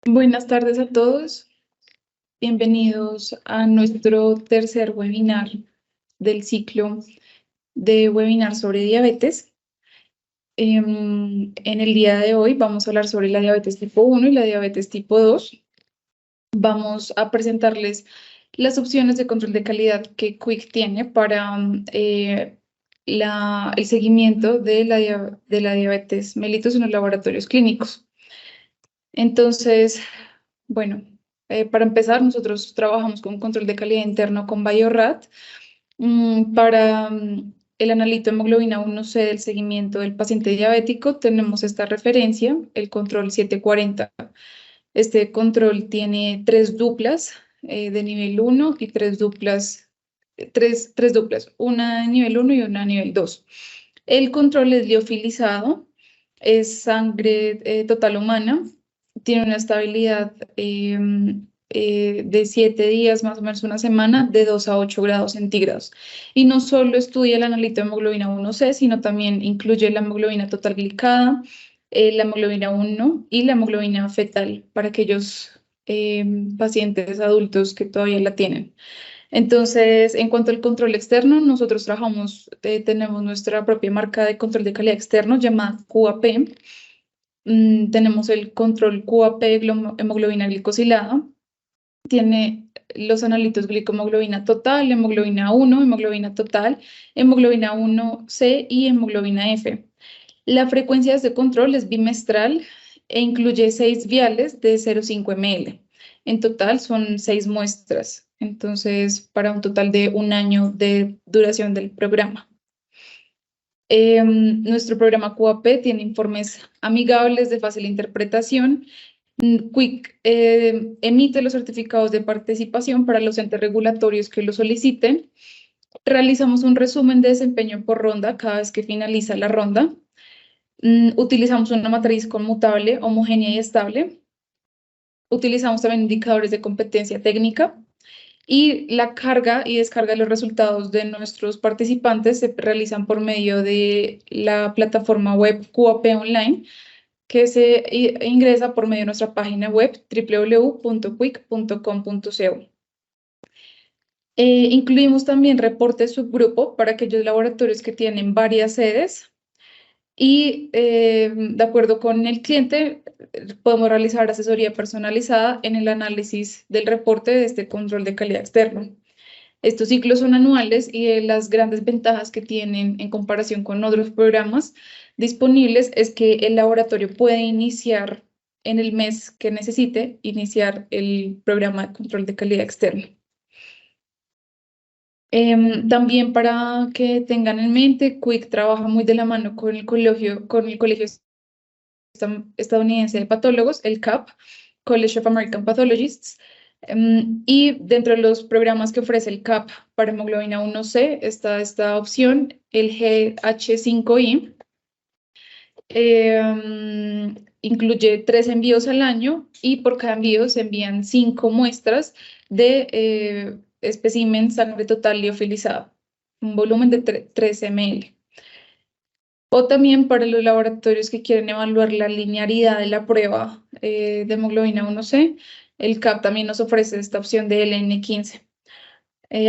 Buenas tardes a todos. Bienvenidos a nuestro tercer webinar del ciclo de webinar sobre diabetes. En el día de hoy vamos a hablar sobre la diabetes tipo 1 y la diabetes tipo 2. Vamos a presentarles las opciones de control de calidad que Quick tiene para el seguimiento de la diabetes mellitus en los laboratorios clínicos. Entonces, bueno, para empezar, nosotros trabajamos con control de calidad interno con Biorat. Para el analito hemoglobina 1C del seguimiento del paciente diabético, tenemos esta referencia, el control 740. Este control tiene tres duplas de nivel 1 y tres duplas, una de nivel 1 y una de nivel 2. El control es liofilizado, es sangre total humana, tiene una estabilidad de 7 días, más o menos una semana, de 2 a 8 grados centígrados. Y no solo estudia el analito de hemoglobina 1C, sino también incluye la hemoglobina total glicada, la hemoglobina 1 y la hemoglobina fetal para aquellos pacientes adultos que todavía la tienen. Entonces, en cuanto al control externo, nosotros tenemos nuestra propia marca de control de calidad externo llamada QAP. Tenemos el control QAP hemoglobina glicosilada. Tiene los analitos glicohemoglobina total, hemoglobina 1, hemoglobina total, hemoglobina 1C y hemoglobina F. La frecuencia de este control es bimestral e incluye 6 viales de 0,5 ml. En total son 6 muestras, entonces para un total de un año de duración del programa. Nuestro programa QAP tiene informes amigables de fácil interpretación. Quick emite los certificados de participación para los entes regulatorios que lo soliciten. Realizamos un resumen de desempeño por ronda cada vez que finaliza la ronda. Utilizamos una matriz conmutable, homogénea y estable. Utilizamos también indicadores de competencia técnica y la carga y descarga de los resultados de nuestros participantes se realizan por medio de la plataforma web QAP Online, que se ingresa por medio de nuestra página web www.quick.com.co. Incluimos también reportes subgrupo para aquellos laboratorios que tienen varias sedes y de acuerdo con el cliente podemos realizar asesoría personalizada en el análisis del reporte de este control de calidad externo. Estos ciclos son anuales y las grandes ventajas que tienen en comparación con otros programas disponibles es que el laboratorio puede iniciar en el mes que necesite, iniciar el programa de control de calidad externo. También para que tengan en mente, Quick trabaja muy de la mano con el colegio estadounidense de patólogos, el CAP, College of American Pathologists. Y dentro de los programas que ofrece el CAP para hemoglobina 1C está esta opción, el GH5I. Incluye 3 envíos al año y por cada envío se envían 5 muestras de espécimen sangre total liofilizado, un volumen de 3 ml. O también para los laboratorios que quieren evaluar la linearidad de la prueba de hemoglobina 1C, el CAP también nos ofrece esta opción de LN15.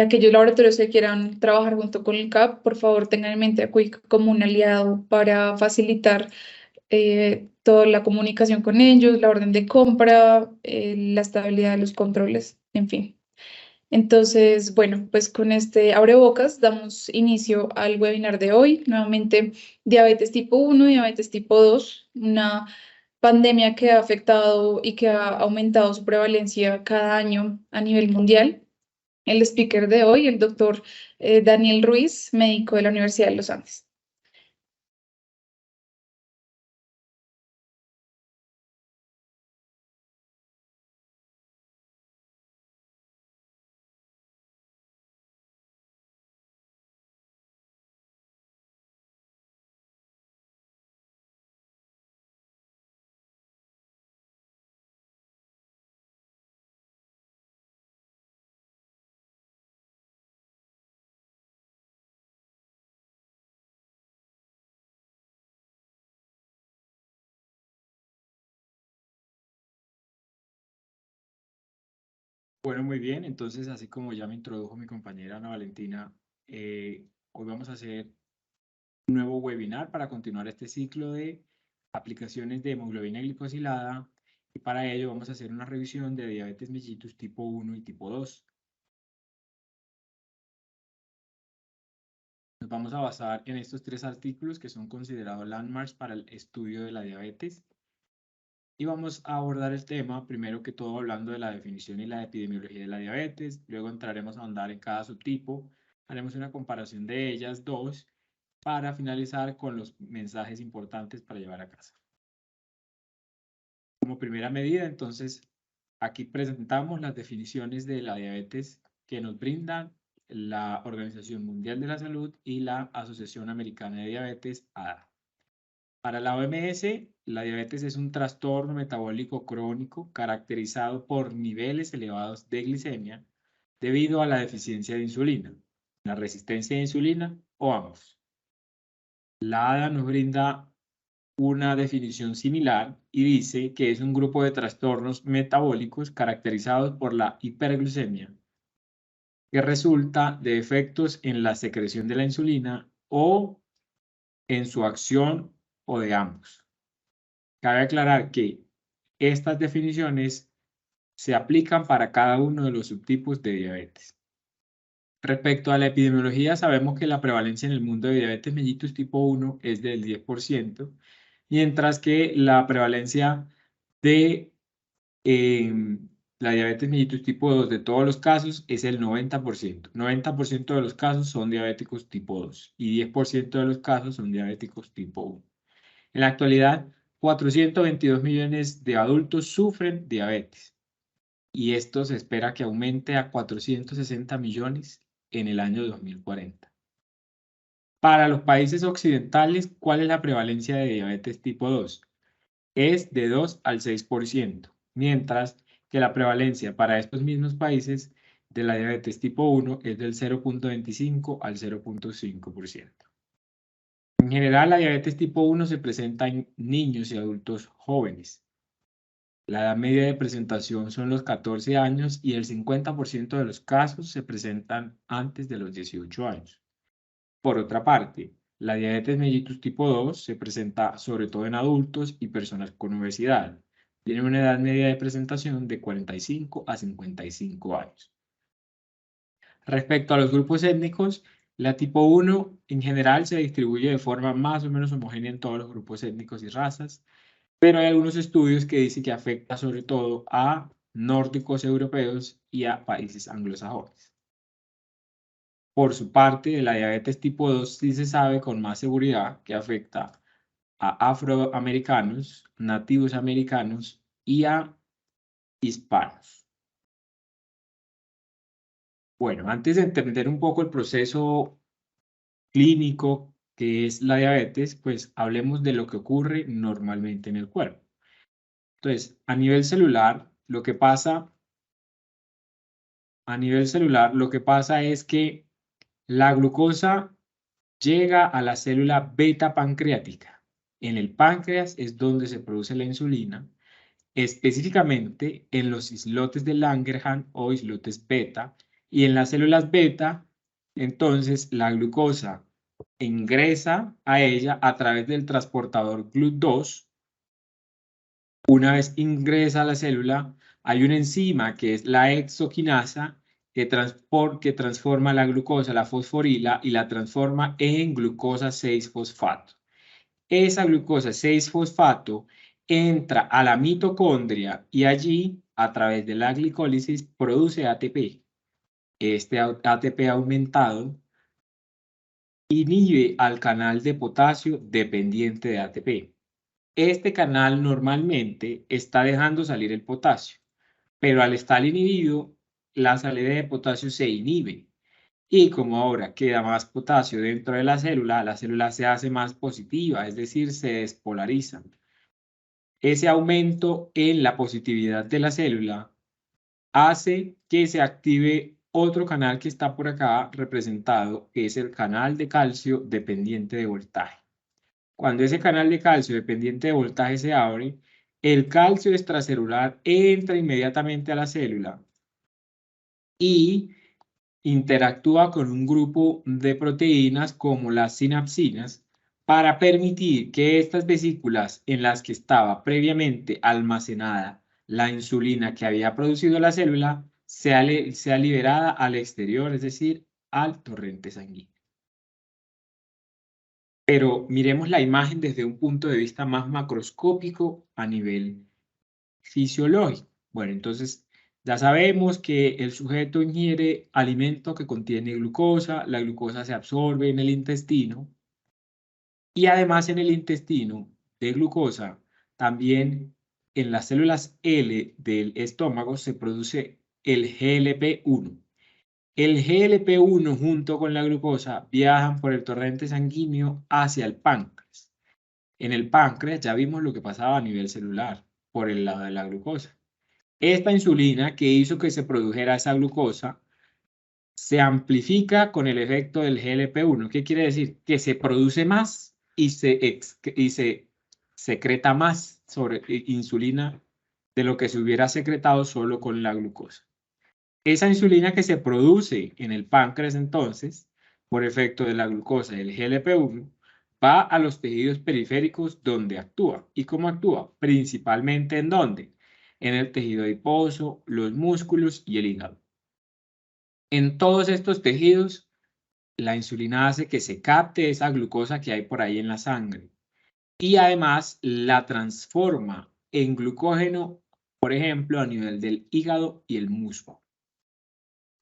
Aquellos laboratorios que quieran trabajar junto con el CAP, por favor tengan en mente a Quick como un aliado para facilitar toda la comunicación con ellos, la orden de compra, la estabilidad de los controles, en fin. Entonces, bueno, pues con este abrebocas damos inicio al webinar de hoy. Nuevamente, diabetes tipo 1, diabetes tipo 2, una pandemia que ha afectado y que ha aumentado su prevalencia cada año a nivel mundial. El speaker de hoy, el doctor Daniel Ruiz, médico de la Universidad de los Andes. Bueno, muy bien. Entonces, así como ya me introdujo mi compañera Ana Valentina, hoy vamos a hacer un nuevo webinar para continuar este ciclo de aplicaciones de hemoglobina glicosilada. Y para ello vamos a hacer una revisión de diabetes mellitus tipo 1 y tipo 2. Nos vamos a basar en estos tres artículos que son considerados landmarks para el estudio de la diabetes. Y vamos a abordar el tema, primero que todo, hablando de la definición y la epidemiología de la diabetes. Luego entraremos a ahondar en cada subtipo. Haremos una comparación de ellas dos para finalizar con los mensajes importantes para llevar a casa. Como primera medida, entonces, aquí presentamos las definiciones de la diabetes que nos brindan la Organización Mundial de la Salud y la Asociación Americana de Diabetes, ADA. Para la OMS, la diabetes es un trastorno metabólico crónico caracterizado por niveles elevados de glicemia debido a la deficiencia de insulina, la resistencia a insulina o ambos. La ADA nos brinda una definición similar y dice que es un grupo de trastornos metabólicos caracterizados por la hiperglucemia que resulta de efectos en la secreción de la insulina o en su acción o de ambos. Cabe aclarar que estas definiciones se aplican para cada uno de los subtipos de diabetes. Respecto a la epidemiología, sabemos que la prevalencia en el mundo de diabetes mellitus tipo 1 es del 10%, mientras que la prevalencia de la diabetes mellitus tipo 2 de todos los casos es el 90%. 90% de los casos son diabéticos tipo 2 y 10% de los casos son diabéticos tipo 1. En la actualidad, 422 millones de adultos sufren diabetes y esto se espera que aumente a 460 millones en el año 2040. Para los países occidentales, ¿cuál es la prevalencia de diabetes tipo 2? Es de 2 al 6%, mientras que la prevalencia para estos mismos países de la diabetes tipo 1 es del 0.25 al 0.5%. En general, la diabetes tipo 1 se presenta en niños y adultos jóvenes. La edad media de presentación son los 14 años y el 50% de los casos se presentan antes de los 18 años. Por otra parte, la diabetes mellitus tipo 2 se presenta sobre todo en adultos y personas con obesidad. Tiene una edad media de presentación de 45 a 55 años. Respecto a los grupos étnicos, la tipo 1 en general se distribuye de forma más o menos homogénea en todos los grupos étnicos y razas, pero hay algunos estudios que dicen que afecta sobre todo a nórdicos europeos y a países anglosajones. Por su parte, la diabetes tipo 2 sí se sabe con más seguridad que afecta a afroamericanos, nativos americanos y a hispanos. Bueno, antes de entender un poco el proceso clínico que es la diabetes, pues hablemos de lo que ocurre normalmente en el cuerpo. Entonces, a nivel celular, lo que pasa es que la glucosa llega a la célula beta pancreática. En el páncreas es donde se produce la insulina, específicamente en los islotes de Langerhans o islotes beta, y en las células beta, entonces la glucosa ingresa a ella a través del transportador GLUT2. Una vez ingresa a la célula, hay una enzima que es la hexoquinasa que transforma la glucosa, la fosforila, y la transforma en glucosa 6-fosfato. Esa glucosa 6-fosfato entra a la mitocondria y allí, a través de la glicólisis, produce ATP. Este ATP aumentado inhibe al canal de potasio dependiente de ATP. Este canal normalmente está dejando salir el potasio, pero al estar inhibido, la salida de potasio se inhibe. Y como ahora queda más potasio dentro de la célula se hace más positiva, es decir, se despolariza. Ese aumento en la positividad de la célula hace que se active otro canal que está por acá representado, que es el canal de calcio dependiente de voltaje. Cuando ese canal de calcio dependiente de voltaje se abre, el calcio extracelular entra inmediatamente a la célula y interactúa con un grupo de proteínas como las sinapsinas para permitir que estas vesículas en las que estaba previamente almacenada la insulina que había producido la célula sea liberada al exterior, es decir, al torrente sanguíneo. Pero miremos la imagen desde un punto de vista más macroscópico a nivel fisiológico. Bueno, entonces ya sabemos que el sujeto ingiere alimento que contiene glucosa, la glucosa se absorbe en el intestino y además en el intestino de glucosa, también en las células L del estómago se produce el GLP-1. El GLP-1 junto con la glucosa viajan por el torrente sanguíneo hacia el páncreas. En el páncreas ya vimos lo que pasaba a nivel celular por el lado de la glucosa. Esta insulina que hizo que se produjera esa glucosa se amplifica con el efecto del GLP-1. ¿Qué quiere decir? Que se produce más y se secreta más insulina de lo que se hubiera secretado solo con la glucosa. Esa insulina que se produce en el páncreas entonces, por efecto de la glucosa y el GLP-1, va a los tejidos periféricos donde actúa. ¿Y cómo actúa? Principalmente ¿en dónde? En el tejido adiposo, los músculos y el hígado. En todos estos tejidos, la insulina hace que se capte esa glucosa que hay por ahí en la sangre y además la transforma en glucógeno, por ejemplo, a nivel del hígado y el músculo.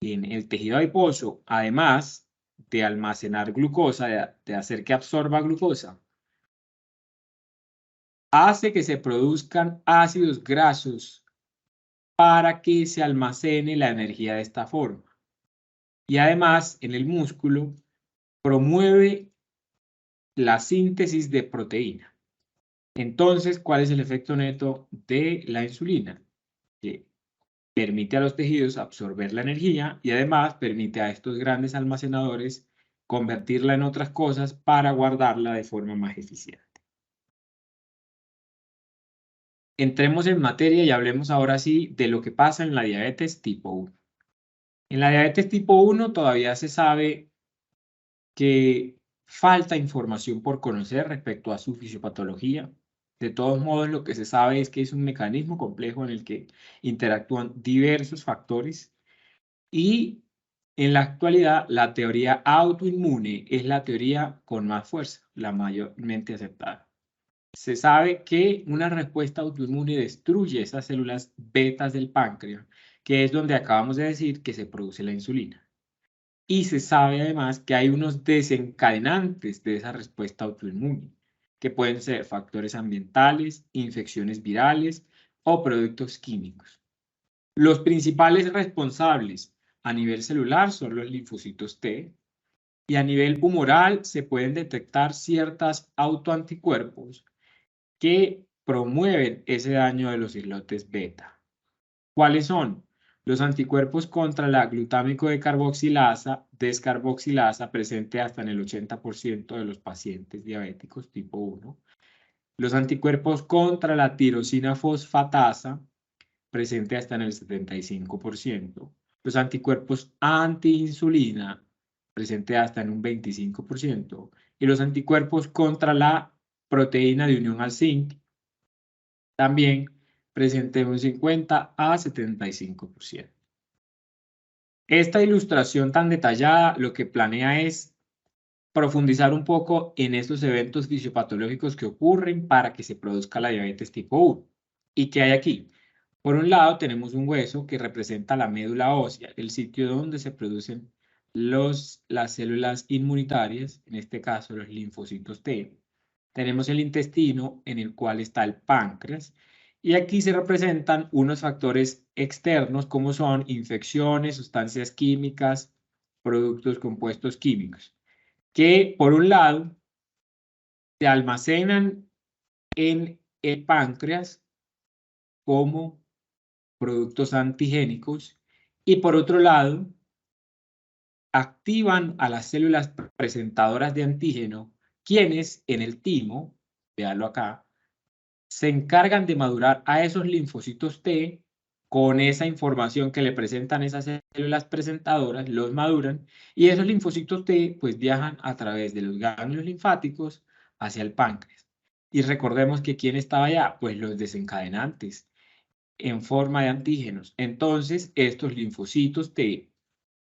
En el tejido adiposo, además de almacenar glucosa, de hacer que absorba glucosa, hace que se produzcan ácidos grasos para que se almacene la energía de esta forma. Y además, en el músculo, promueve la síntesis de proteína. Entonces, ¿cuál es el efecto neto de la insulina? Que permite a los tejidos absorber la energía y además permite a estos grandes almacenadores convertirla en otras cosas para guardarla de forma más eficiente. Entremos en materia y hablemos ahora sí de lo que pasa en la diabetes tipo 1. En la diabetes tipo 1 todavía se sabe que falta información por conocer respecto a su fisiopatología. De todos modos, lo que se sabe es que es un mecanismo complejo en el que interactúan diversos factores y en la actualidad la teoría autoinmune es la teoría con más fuerza, la mayormente aceptada. Se sabe que una respuesta autoinmune destruye esas células betas del páncreas, que es donde acabamos de decir que se produce la insulina. Y se sabe además que hay unos desencadenantes de esa respuesta autoinmune, que pueden ser factores ambientales, infecciones virales o productos químicos. Los principales responsables a nivel celular son los linfocitos T y a nivel humoral se pueden detectar ciertos autoanticuerpos que promueven ese daño de los islotes beta. ¿Cuáles son? Los anticuerpos contra la glutámico descarboxilasa presente hasta en el 80% de los pacientes diabéticos tipo 1. Los anticuerpos contra la tirosina fosfatasa presente hasta en el 75%. Los anticuerpos antiinsulina presente hasta en un 25%. Y los anticuerpos contra la proteína de unión al zinc también presente un 50 a 75%. Esta ilustración tan detallada lo que planea es profundizar un poco en estos eventos fisiopatológicos que ocurren para que se produzca la diabetes tipo 1. ¿Y qué hay aquí? Por un lado tenemos un hueso que representa la médula ósea, el sitio donde se producen las células inmunitarias, en este caso los linfocitos T. Tenemos el intestino en el cual está el páncreas y aquí se representan unos factores externos como son infecciones, sustancias químicas, productos compuestos químicos, que por un lado se almacenan en el páncreas como productos antigénicos y por otro lado activan a las células presentadoras de antígeno, quienes en el timo, véanlo acá, se encargan de madurar a esos linfocitos T con esa información que le presentan esas células presentadoras, los maduran, y esos linfocitos T pues viajan a través de los ganglios linfáticos hacia el páncreas. Y recordemos que ¿quién estaba allá? Pues los desencadenantes en forma de antígenos. Entonces, estos linfocitos T,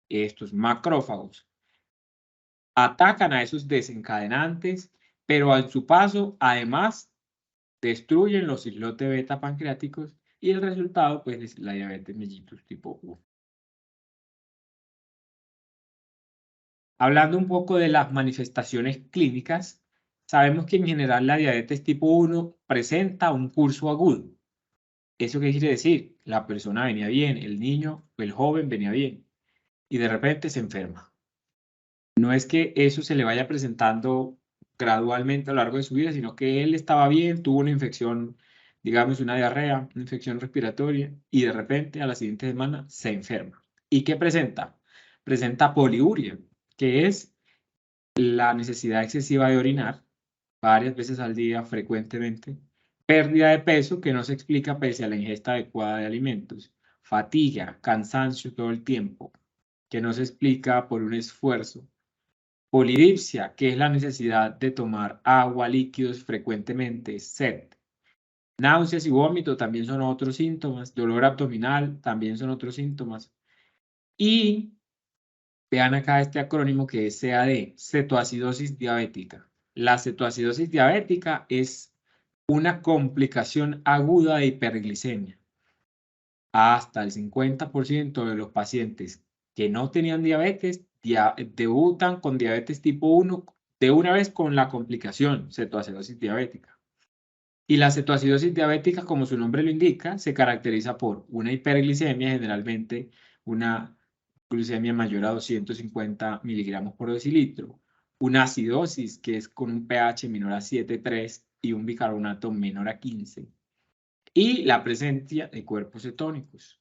estos macrófagos, atacan a esos desencadenantes, pero a su paso, además, destruyen los islotes beta pancreáticos y el resultado, pues, es la diabetes mellitus tipo 1. Hablando un poco de las manifestaciones clínicas, sabemos que en general la diabetes tipo 1 presenta un curso agudo. ¿Eso qué quiere decir? La persona venía bien, el niño o el joven venía bien y de repente se enferma. No es que eso se le vaya presentando gradualmente a lo largo de su vida, sino que él estaba bien, tuvo una infección, digamos una diarrea, una infección respiratoria, y de repente a la siguiente semana se enferma. ¿Y qué presenta? Presenta poliuria, que es la necesidad excesiva de orinar varias veces al día, frecuentemente, pérdida de peso que no se explica pese a la ingesta adecuada de alimentos, fatiga, cansancio todo el tiempo, que no se explica por un esfuerzo, polidipsia, que es la necesidad de tomar agua, líquidos frecuentemente, sed. Náuseas y vómito también son otros síntomas. Dolor abdominal también son otros síntomas. Y vean acá este acrónimo que es CAD, cetoacidosis diabética. La cetoacidosis diabética es una complicación aguda de hiperglicemia. Hasta el 50% de los pacientes que no tenían diabetes debutan con diabetes tipo 1 de una vez con la complicación cetoacidosis diabética. Y la cetoacidosis diabética, como su nombre lo indica, se caracteriza por una hiperglicemia, generalmente una glucemia mayor a 250 miligramos por decilitro, una acidosis, que es con un pH menor a 7,3 y un bicarbonato menor a 15, y la presencia de cuerpos cetónicos.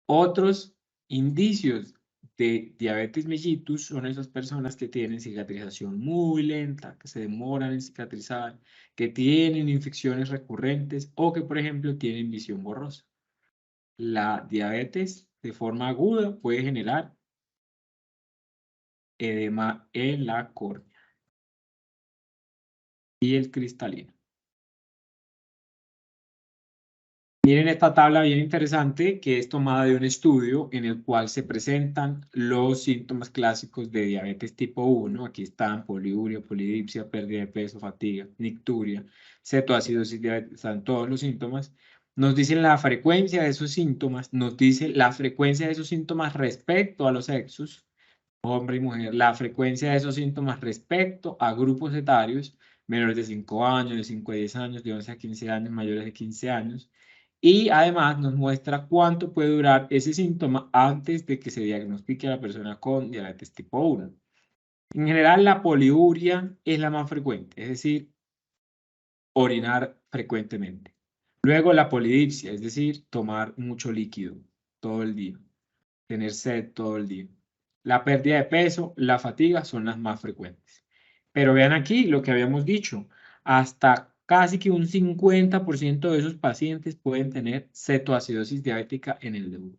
Otros indicios de diabetes mellitus son esas personas que tienen cicatrización muy lenta, que se demoran en cicatrizar, que tienen infecciones recurrentes o que, por ejemplo, tienen visión borrosa. La diabetes de forma aguda puede generar edema en la córnea y el cristalino. Miren esta tabla bien interesante que es tomada de un estudio en el cual se presentan los síntomas clásicos de diabetes tipo 1. Aquí están poliuria, polidipsia, pérdida de peso, fatiga, nicturia, cetoacidosis diabética, están todos los síntomas. Nos dicen la frecuencia de esos síntomas, nos dice la frecuencia de esos síntomas respecto a los sexos, hombre y mujer, la frecuencia de esos síntomas respecto a grupos etarios, menores de 5 años, de 5 a 10 años, de 11 a 15 años, mayores de 15 años. Y además nos muestra cuánto puede durar ese síntoma antes de que se diagnostique a la persona con diabetes tipo 1. En general, la poliuria es la más frecuente, es decir, orinar frecuentemente. Luego la polidipsia, es decir, tomar mucho líquido todo el día, tener sed todo el día. La pérdida de peso, la fatiga son las más frecuentes. Pero vean aquí lo que habíamos dicho, hasta casi que un 50% de esos pacientes pueden tener cetoacidosis diabética en el debut.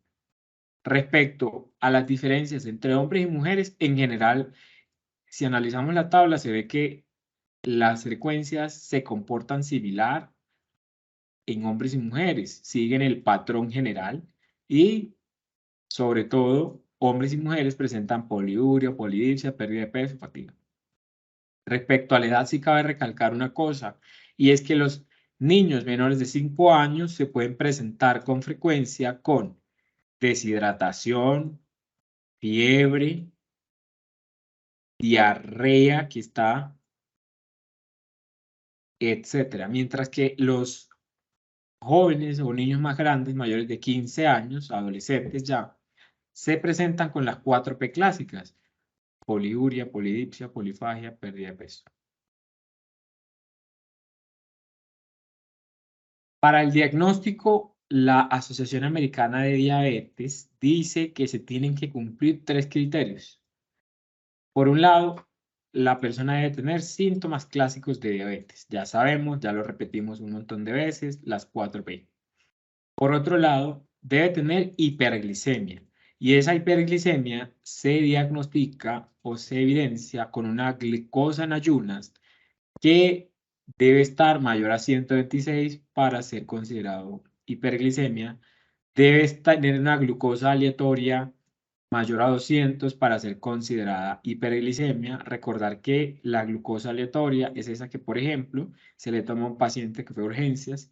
Respecto a las diferencias entre hombres y mujeres, en general, si analizamos la tabla, se ve que las frecuencias se comportan similar en hombres y mujeres, siguen el patrón general y, sobre todo, hombres y mujeres presentan poliuria, polidipsia, pérdida de peso, fatiga. Respecto a la edad, sí cabe recalcar una cosa, y es que los niños menores de 5 años se pueden presentar con frecuencia con deshidratación, fiebre, diarrea, aquí está, etcétera. Mientras que los jóvenes o niños más grandes, mayores de 15 años, adolescentes ya, se presentan con las 4P clásicas: poliuria, polidipsia, polifagia, pérdida de peso. Para el diagnóstico, la Asociación Americana de Diabetes dice que se tienen que cumplir 3 criterios. Por un lado, la persona debe tener síntomas clásicos de diabetes. Ya sabemos, ya lo repetimos un montón de veces, las 4P. Por otro lado, debe tener hiperglicemia. Y esa hiperglicemia se diagnostica o se evidencia con una glucosa en ayunas que debe estar mayor a 126 para ser considerado hiperglicemia. Debe tener una glucosa aleatoria mayor a 200 para ser considerada hiperglicemia. Recordar que la glucosa aleatoria es esa que, por ejemplo, se le toma a un paciente que fue a urgencias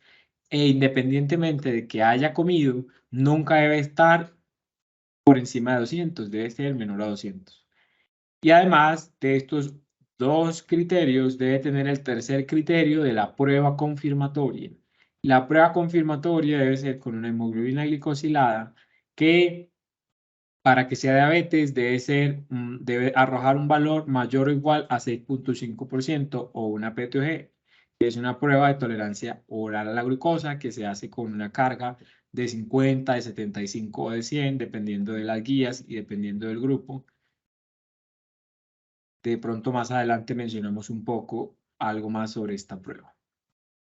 e independientemente de que haya comido, nunca debe estar por encima de 200, debe ser menor a 200. Y además de estos dos criterios, debe tener el tercer criterio de la prueba confirmatoria. La prueba confirmatoria debe ser con una hemoglobina glicosilada que para que sea diabetes debe arrojar un valor mayor o igual a 6.5% o una PTOG, que es una prueba de tolerancia oral a la glucosa que se hace con una carga de 50, de 75 o de 100, dependiendo de las guías y dependiendo del grupo. De pronto más adelante mencionamos un poco algo más sobre esta prueba.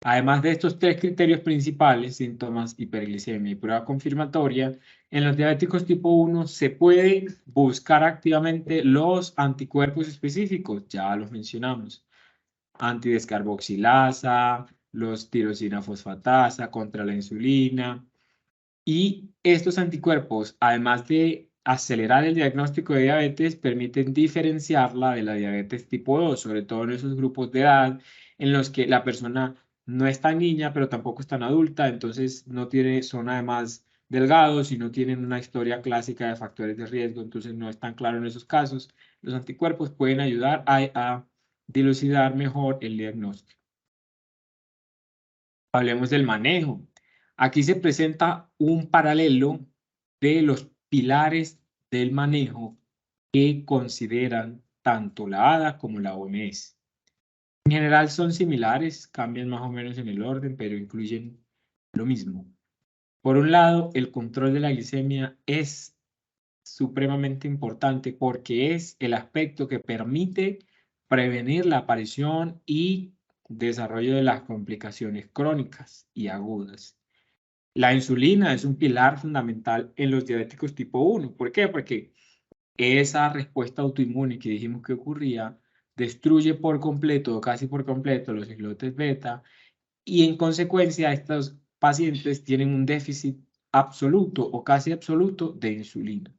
Además de estos tres criterios principales, síntomas, hiperglicemia y prueba confirmatoria, en los diabéticos tipo 1 se puede buscar activamente los anticuerpos específicos, ya los mencionamos, antidescarboxilasa, los tirosina fosfatasa contra la insulina, y estos anticuerpos, además de acelerar el diagnóstico de diabetes, permiten diferenciarla de la diabetes tipo 2, sobre todo en esos grupos de edad en los que la persona no es tan niña, pero tampoco es tan adulta, entonces son además delgados y no tienen una historia clásica de factores de riesgo, entonces no es tan claro en esos casos. Los anticuerpos pueden ayudar a dilucidar mejor el diagnóstico. Hablemos del manejo. Aquí se presenta un paralelo de los pilares del manejo que consideran tanto la ADA como la OMS. En general son similares, cambian más o menos en el orden, pero incluyen lo mismo. Por un lado, el control de la glicemia es supremamente importante porque es el aspecto que permite prevenir la aparición y desarrollo de las complicaciones crónicas y agudas. La insulina es un pilar fundamental en los diabéticos tipo 1. ¿Por qué? Porque esa respuesta autoinmune que dijimos que ocurría destruye por completo o casi por completo los islotes beta y en consecuencia estos pacientes tienen un déficit absoluto o casi absoluto de insulina.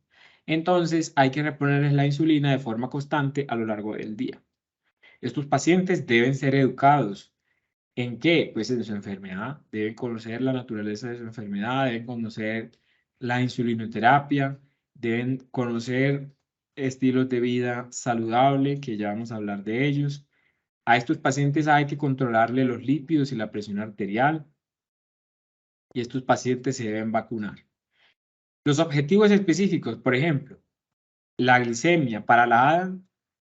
Entonces hay que reponerles la insulina de forma constante a lo largo del día. Estos pacientes deben ser educados. ¿En qué? Pues en su enfermedad. Deben conocer la naturaleza de su enfermedad, deben conocer la insulinoterapia, deben conocer estilos de vida saludable, que ya vamos a hablar de ellos. A estos pacientes hay que controlarle los lípidos y la presión arterial y estos pacientes se deben vacunar. Los objetivos específicos, por ejemplo, la glicemia para la ADA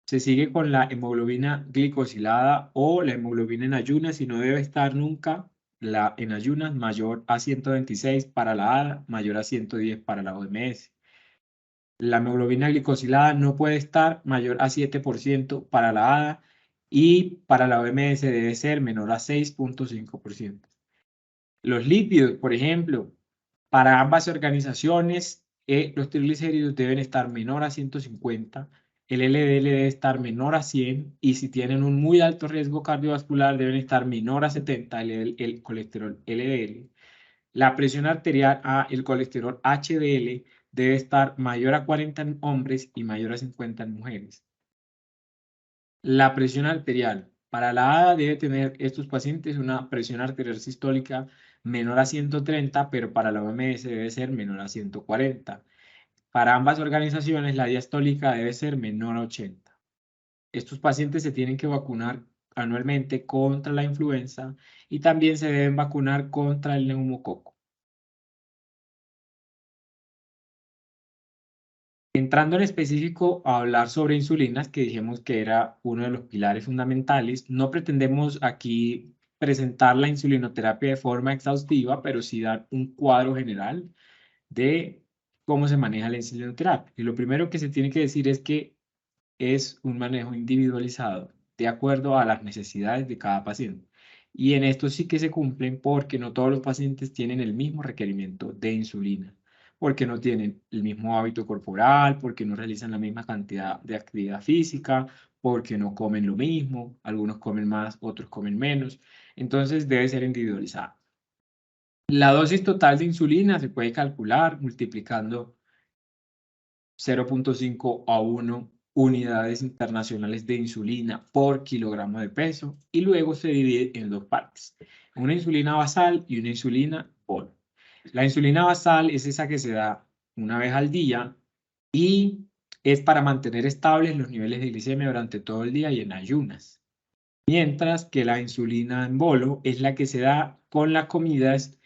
se sigue con la hemoglobina glicosilada o la hemoglobina en ayunas y no debe estar nunca la en ayunas mayor a 126 para la ADA, mayor a 110 para la OMS. La hemoglobina glicosilada no puede estar mayor a 7% para la ADA y para la OMS debe ser menor a 6.5%. Los lípidos, por ejemplo, para ambas organizaciones, los triglicéridos deben estar menor a 150, el LDL debe estar menor a 100 y si tienen un muy alto riesgo cardiovascular deben estar menor a 70 el colesterol LDL. La presión arterial, el colesterol HDL debe estar mayor a 40 en hombres y mayor a 50 en mujeres. La presión arterial. Para la ADA debe tener estos pacientes una presión arterial sistólica menor a 130, pero para la OMS debe ser menor a 140. Para ambas organizaciones la diastólica debe ser menor a 80. Estos pacientes se tienen que vacunar anualmente contra la influenza y también se deben vacunar contra el neumococo. Entrando en específico a hablar sobre insulinas, que dijimos que era uno de los pilares fundamentales, no pretendemos aquí presentar la insulinoterapia de forma exhaustiva, pero sí dar un cuadro general de cómo se maneja la insulinoterapia. Y lo primero que se tiene que decir es que es un manejo individualizado de acuerdo a las necesidades de cada paciente. Y en esto sí que se cumplen porque no todos los pacientes tienen el mismo requerimiento de insulina, porque no tienen el mismo hábito corporal, porque no realizan la misma cantidad de actividad física, porque no comen lo mismo, algunos comen más, otros comen menos. Entonces debe ser individualizado. La dosis total de insulina se puede calcular multiplicando 0.5 a 1 unidades internacionales de insulina por kilogramo de peso y luego se divide en dos partes, una insulina basal y una insulina polo. La insulina basal es esa que se da una vez al día y es para mantener estables los niveles de glicemia durante todo el día y en ayunas. Mientras que la insulina en bolo es la que se da con las comidas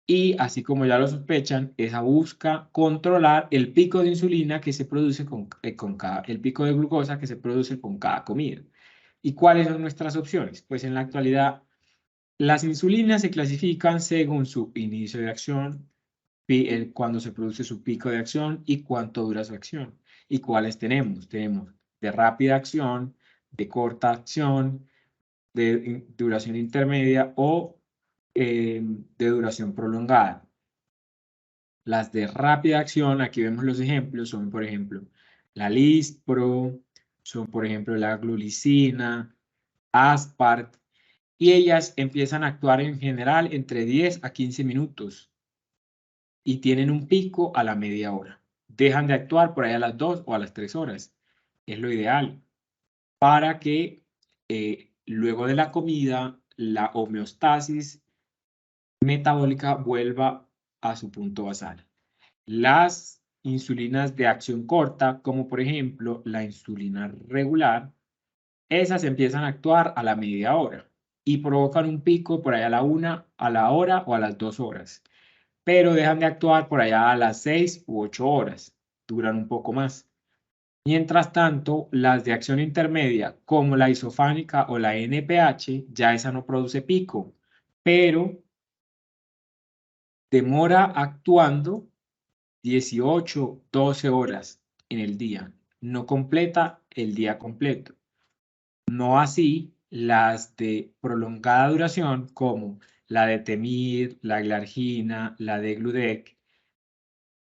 y, así como ya lo sospechan, esa busca controlar el pico de insulina que se produce el pico de glucosa que se produce con cada comida. ¿Y cuáles son nuestras opciones? Pues en la actualidad, las insulinas se clasifican según su inicio de acción, cuando se produce su pico de acción y cuánto dura su acción. ¿Y cuáles tenemos? Tenemos de rápida acción, de corta acción, de duración intermedia o de duración prolongada. Las de rápida acción, aquí vemos los ejemplos, son por ejemplo la Lispro, son por ejemplo la glulicina, Aspart, y ellas empiezan a actuar en general entre 10 a 15 minutos y tienen un pico a la media hora. Dejan de actuar por ahí a las 2 o a las 3 horas. Es lo ideal para que luego de la comida la homeostasis metabólica vuelva a su punto basal. Las insulinas de acción corta, como por ejemplo la insulina regular, esas empiezan a actuar a la media hora y provocan un pico por allá a la 1, a la hora o a las 2 horas, pero dejan de actuar por allá a las 6 u 8 horas, duran un poco más. Mientras tanto, las de acción intermedia, como la isofánica o la NPH, ya esa no produce pico, pero demora actuando 18, 12 horas en el día, no completa el día completo. No así las de prolongada duración como la de Temir, la Glargina, la de Gludec.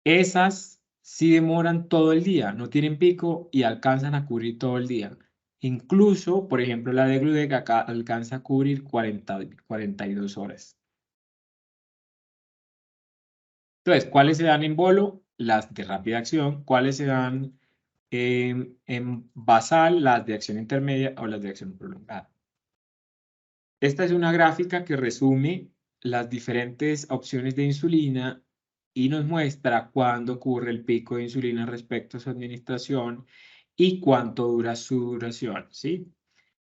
Esas sí demoran todo el día, no tienen pico y alcanzan a cubrir todo el día. Incluso, por ejemplo, la de Gludec acá alcanza a cubrir 42 horas. Entonces, ¿cuáles se dan en bolo? Las de rápida acción. ¿Cuáles se dan en basal? Las de acción intermedia o las de acción prolongada. Esta es una gráfica que resume las diferentes opciones de insulina y nos muestra cuándo ocurre el pico de insulina respecto a su administración y cuánto dura su duración, ¿sí?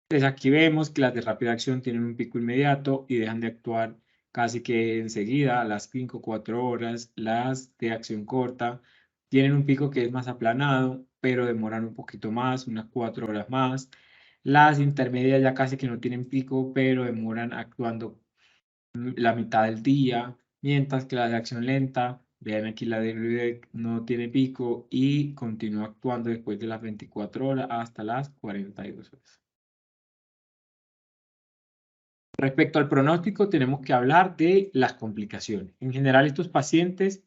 Entonces aquí vemos que las de rápida acción tienen un pico inmediato y dejan de actuar casi que enseguida, a las 5 o 4 horas. Las de acción corta tienen un pico que es más aplanado, pero demoran un poquito más, unas 4 horas más. Las intermedias ya casi que no tienen pico, pero demoran actuando la mitad del día, mientras que la de acción lenta, vean aquí la de Lübeck, no tiene pico y continúa actuando después de las 24 horas hasta las 42 horas. Respecto al pronóstico, tenemos que hablar de las complicaciones. En general, estos pacientes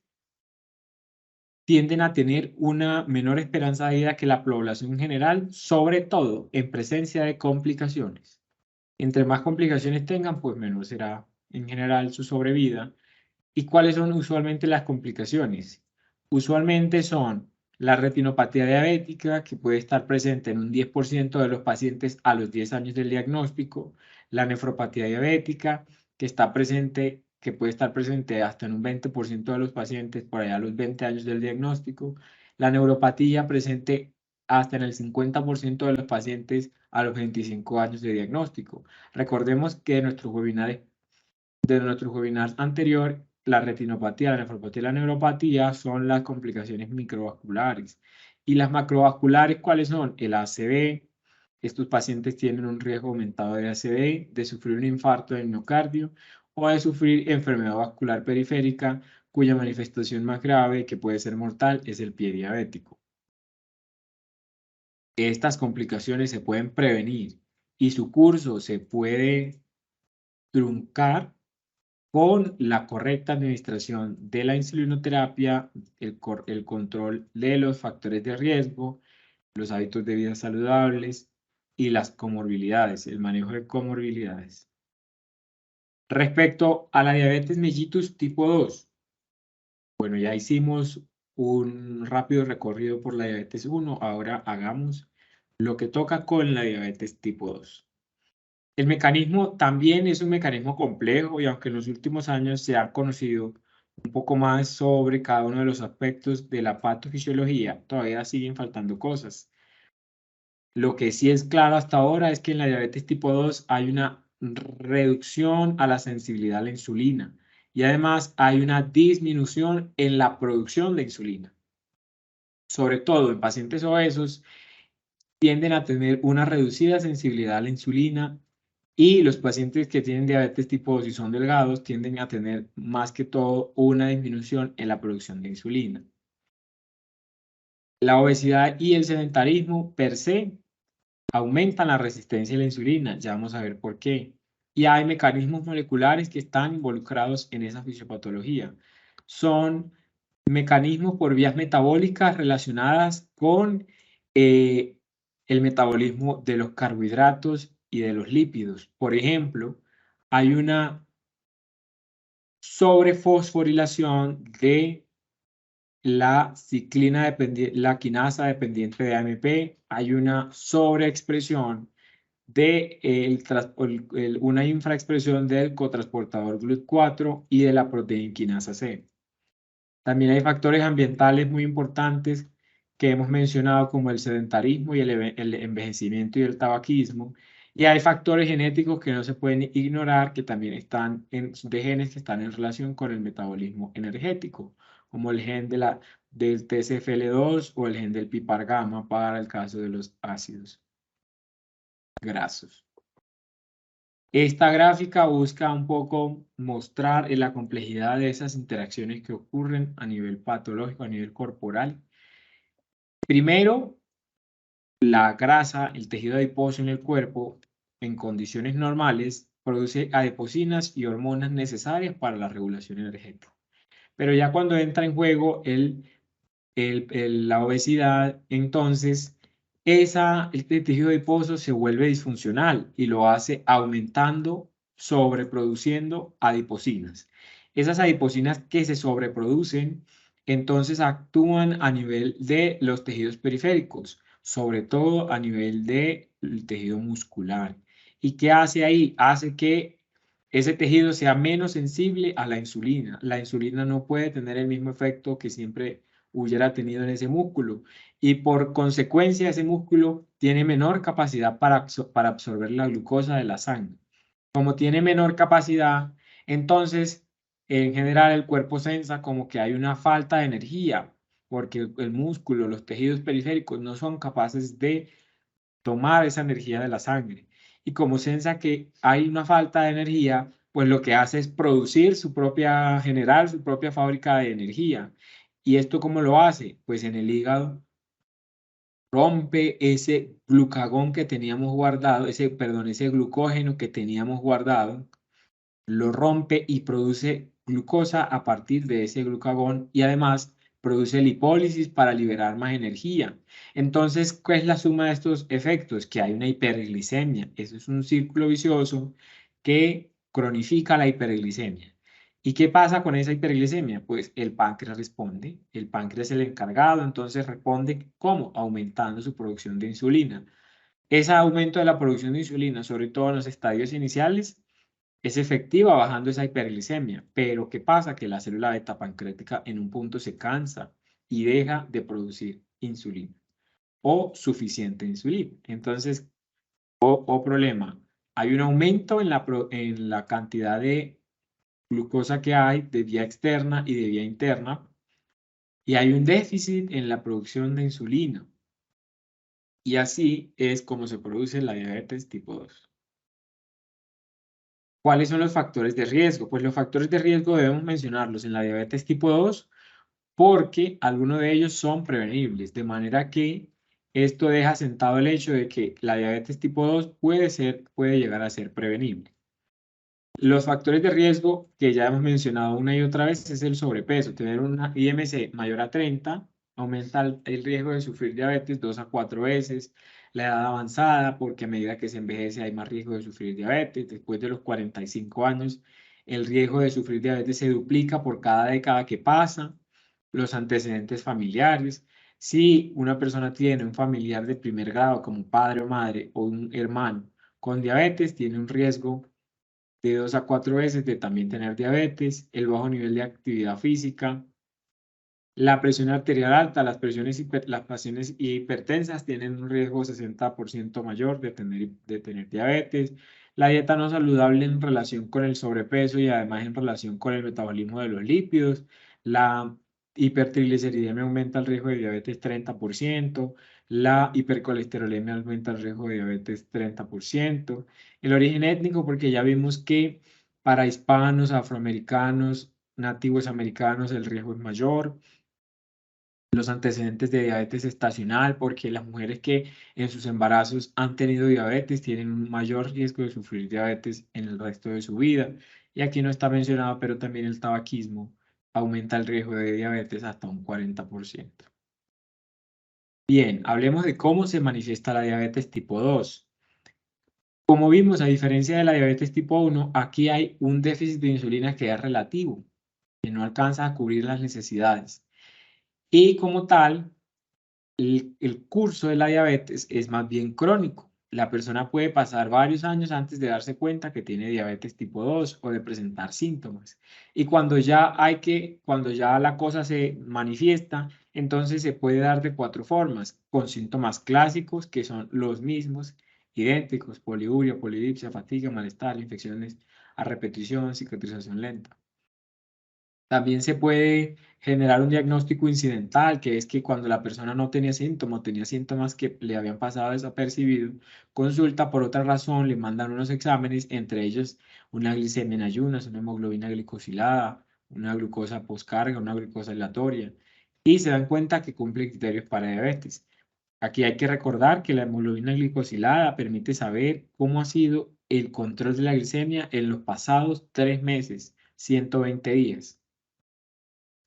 tienden a tener una menor esperanza de vida que la población en general, sobre todo en presencia de complicaciones. Entre más complicaciones tengan, pues menor será en general su sobrevida. ¿Y cuáles son usualmente las complicaciones? Usualmente son la retinopatía diabética, que puede estar presente en un 10% de los pacientes a los 10 años del diagnóstico, la nefropatía diabética, que puede estar presente hasta en un 20% de los pacientes por allá a los 20 años del diagnóstico, la neuropatía presente hasta en el 50% de los pacientes a los 25 años de diagnóstico. Recordemos que de nuestro webinar anterior, la retinopatía, la nefropatía y la neuropatía son las complicaciones microvasculares. ¿Y las macrovasculares cuáles son? El ACV. Estos pacientes tienen un riesgo aumentado de ACV, de sufrir un infarto del miocardio o de sufrir enfermedad vascular periférica, cuya manifestación más grave, que puede ser mortal, es el pie diabético. Estas complicaciones se pueden prevenir y su curso se puede truncar con la correcta administración de la insulinoterapia, el control de los factores de riesgo, los hábitos de vida saludables y las comorbilidades, el manejo de comorbilidades. Respecto a la diabetes mellitus tipo 2, bueno, ya hicimos un rápido recorrido por la diabetes 1, ahora hagamos lo que toca con la diabetes tipo 2. El mecanismo también es un mecanismo complejo y aunque en los últimos años se ha conocido un poco más sobre cada uno de los aspectos de la patofisiología, todavía siguen faltando cosas. Lo que sí es claro hasta ahora es que en la diabetes tipo 2 hay una reducción a la sensibilidad a la insulina y además hay una disminución en la producción de insulina. Sobre todo en pacientes obesos tienden a tener una reducida sensibilidad a la insulina y los pacientes que tienen diabetes tipo 2 y son delgados tienden a tener más que todo una disminución en la producción de insulina. La obesidad y el sedentarismo per se aumentan la resistencia a la insulina, ya vamos a ver por qué. Y hay mecanismos moleculares que están involucrados en esa fisiopatología. Son mecanismos por vías metabólicas relacionadas con el metabolismo de los carbohidratos y de los lípidos. Por ejemplo, hay una sobrefosforilación de la la quinasa dependiente de AMP, hay una sobreexpresión de una infraexpresión del cotransportador GLUT4 y de la proteína quinasa C. También hay factores ambientales muy importantes que hemos mencionado como el sedentarismo y el envejecimiento y el tabaquismo. Y hay factores genéticos que no se pueden ignorar que también están de genes que están en relación con el metabolismo energético, como el gen del TSFL2 o el gen del PPAR gamma para el caso de los ácidos grasos. Esta gráfica busca un poco mostrar la complejidad de esas interacciones que ocurren a nivel patológico, a nivel corporal. Primero, la grasa, el tejido adiposo en el cuerpo, en condiciones normales, produce adiposinas y hormonas necesarias para la regulación energética. Pero ya cuando entra en juego la obesidad, entonces este tejido adiposo se vuelve disfuncional y lo hace aumentando, sobreproduciendo adiposinas. Esas adiposinas que se sobreproducen, entonces actúan a nivel de los tejidos periféricos, sobre todo a nivel del tejido muscular. ¿Y qué hace ahí? Hace que ese tejido sea menos sensible a la insulina. La insulina no puede tener el mismo efecto que siempre hubiera tenido en ese músculo y por consecuencia ese músculo tiene menor capacidad para absorber la glucosa de la sangre. Como tiene menor capacidad, entonces en general el cuerpo sensa como que hay una falta de energía porque el músculo, los tejidos periféricos no son capaces de tomar esa energía de la sangre. Y como sensa que hay una falta de energía, pues lo que hace es generar su propia fábrica de energía. ¿Y esto cómo lo hace? Pues en el hígado rompe ese glucagón que teníamos guardado, ese glucógeno que teníamos guardado, lo rompe y produce glucosa a partir de ese glucagón y además produce lipólisis para liberar más energía. Entonces, ¿cuál es la suma de estos efectos? Que hay una hiperglicemia. Eso es un círculo vicioso que cronifica la hiperglicemia. ¿Y qué pasa con esa hiperglicemia? Pues el páncreas responde. El páncreas es el encargado, entonces responde ¿cómo? Aumentando su producción de insulina. Ese aumento de la producción de insulina, sobre todo en los estadios iniciales, es efectiva bajando esa hiperglicemia, pero ¿qué pasa? Que la célula beta pancreática en un punto se cansa y deja de producir insulina o suficiente insulina. Entonces, problema, hay un aumento en la cantidad de glucosa que hay de vía externa y de vía interna y hay un déficit en la producción de insulina. Y así es como se produce la diabetes tipo 2. ¿Cuáles son los factores de riesgo? Pues los factores de riesgo debemos mencionarlos en la diabetes tipo 2 porque algunos de ellos son prevenibles, de manera que esto deja sentado el hecho de que la diabetes tipo 2 puede llegar a ser prevenible. Los factores de riesgo que ya hemos mencionado una y otra vez es el sobrepeso. Tener una IMC mayor a 30 aumenta el riesgo de sufrir diabetes 2 a 4 veces. La edad avanzada, porque a medida que se envejece hay más riesgo de sufrir diabetes. Después de los 45 años, el riesgo de sufrir diabetes se duplica por cada década que pasa. Los antecedentes familiares. Si una persona tiene un familiar de primer grado como padre o madre o un hermano con diabetes, tiene un riesgo de 2 a 4 veces de también tener diabetes, el bajo nivel de actividad física, la presión arterial alta, las pacientes hipertensas tienen un riesgo 60% mayor de tener diabetes, la dieta no saludable en relación con el sobrepeso y además en relación con el metabolismo de los lípidos, la hipertrigliceridemia aumenta el riesgo de diabetes 30%, la hipercolesterolemia aumenta el riesgo de diabetes 30%, el origen étnico, porque ya vimos que para hispanos, afroamericanos, nativos americanos el riesgo es mayor, los antecedentes de diabetes estacional, porque las mujeres que en sus embarazos han tenido diabetes tienen un mayor riesgo de sufrir diabetes en el resto de su vida. Y aquí no está mencionado, pero también el tabaquismo aumenta el riesgo de diabetes hasta un 40%. Bien, hablemos de cómo se manifiesta la diabetes tipo 2. Como vimos, a diferencia de la diabetes tipo 1, aquí hay un déficit de insulina que es relativo, que no alcanza a cubrir las necesidades. Y como tal, el curso de la diabetes es más bien crónico. La persona puede pasar varios años antes de darse cuenta que tiene diabetes tipo 2 o de presentar síntomas. Y cuando ya la cosa se manifiesta, entonces se puede dar de 4 formas, con síntomas clásicos que son los mismos, idénticos: poliuria, polidipsia, fatiga, malestar, infecciones a repetición, cicatrización lenta. También se puede generar un diagnóstico incidental, que es que cuando la persona no tenía síntomas, tenía síntomas que le habían pasado desapercibido, consulta por otra razón, le mandan unos exámenes, entre ellos una glicemia en ayunas, una hemoglobina glicosilada, una glucosa postcarga, una glucosa aleatoria, y se dan cuenta que cumple criterios para diabetes. Aquí hay que recordar que la hemoglobina glicosilada permite saber cómo ha sido el control de la glicemia en los pasados 3 meses, 120 días.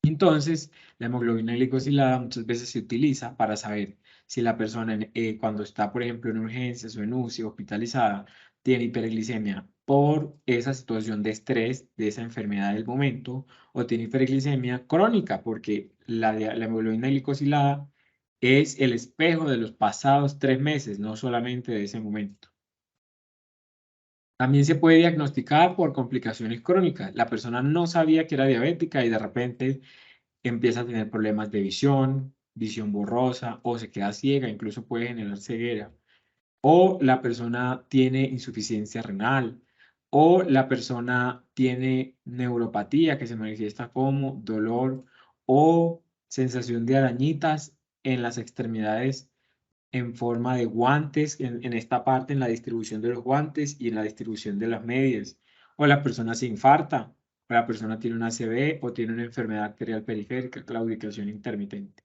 Entonces, la hemoglobina glicosilada muchas veces se utiliza para saber si la persona cuando está, por ejemplo, en urgencias o en UCI hospitalizada, tiene hiperglicemia por esa situación de estrés, de esa enfermedad del momento, o tiene hiperglicemia crónica, porque la hemoglobina glicosilada es el espejo de los pasados 3 meses, no solamente de ese momento. También se puede diagnosticar por complicaciones crónicas. La persona no sabía que era diabética y de repente empieza a tener problemas de visión, visión borrosa o se queda ciega, incluso puede generar ceguera. O la persona tiene insuficiencia renal o la persona tiene neuropatía que se manifiesta como dolor o sensación de arañitas en las extremidades en forma de guantes, en esta parte, en la distribución de los guantes y en la distribución de las medias. O la persona se infarta, o la persona tiene una ACV o tiene una enfermedad arterial periférica, claudicación intermitente,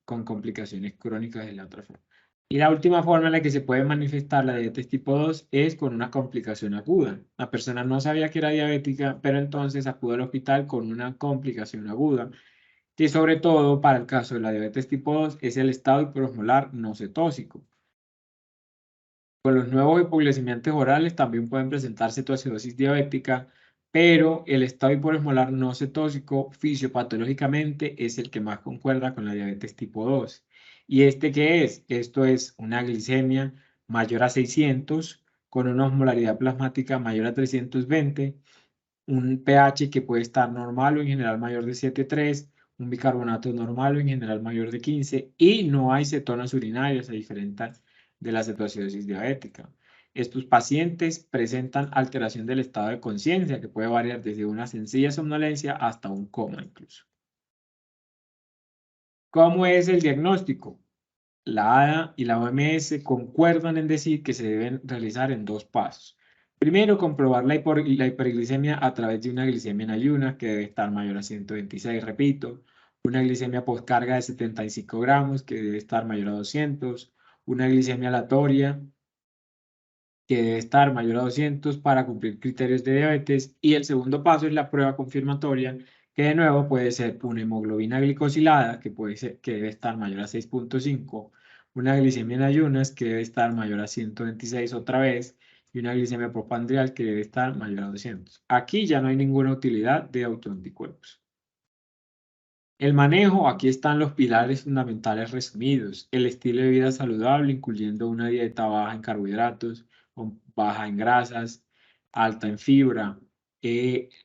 con complicaciones crónicas de la otra forma. Y la última forma en la que se puede manifestar la diabetes tipo 2 es con una complicación aguda. La persona no sabía que era diabética, pero entonces acude al hospital con una complicación aguda, que sobre todo para el caso de la diabetes tipo 2 es el estado hiperosmolar no cetósico. Con los nuevos hipoglucemiantes orales también pueden presentar cetoacidosis diabética, pero el estado hiperosmolar no cetósico fisiopatológicamente es el que más concuerda con la diabetes tipo 2. ¿Y este qué es? Esto es una glicemia mayor a 600, con una osmolaridad plasmática mayor a 320, un pH que puede estar normal o en general mayor de 7,3, un bicarbonato normal o en general mayor de 15, y no hay cetonas urinarias, a diferencia de la cetoacidosis diabética. Estos pacientes presentan alteración del estado de conciencia, que puede variar desde una sencilla somnolencia hasta un coma incluso. ¿Cómo es el diagnóstico? La ADA y la OMS concuerdan en decir que se deben realizar en 2 pasos. Primero, comprobar la hiperglicemia a través de una glicemia en ayunas que debe estar mayor a 126, repito, una glicemia postcarga de 75 gramos que debe estar mayor a 200, una glicemia aleatoria que debe estar mayor a 200 para cumplir criterios de diabetes. Y el segundo paso es la prueba confirmatoria, que de nuevo puede ser una hemoglobina glicosilada, que puede ser, que debe estar mayor a 6.5, una glicemia en ayunas, que debe estar mayor a 126 otra vez, y una glicemia postprandial, que debe estar mayor a 200. Aquí ya no hay ninguna utilidad de autoanticuerpos. El manejo, aquí están los pilares fundamentales resumidos. El estilo de vida saludable, incluyendo una dieta baja en carbohidratos, baja en grasas, alta en fibra.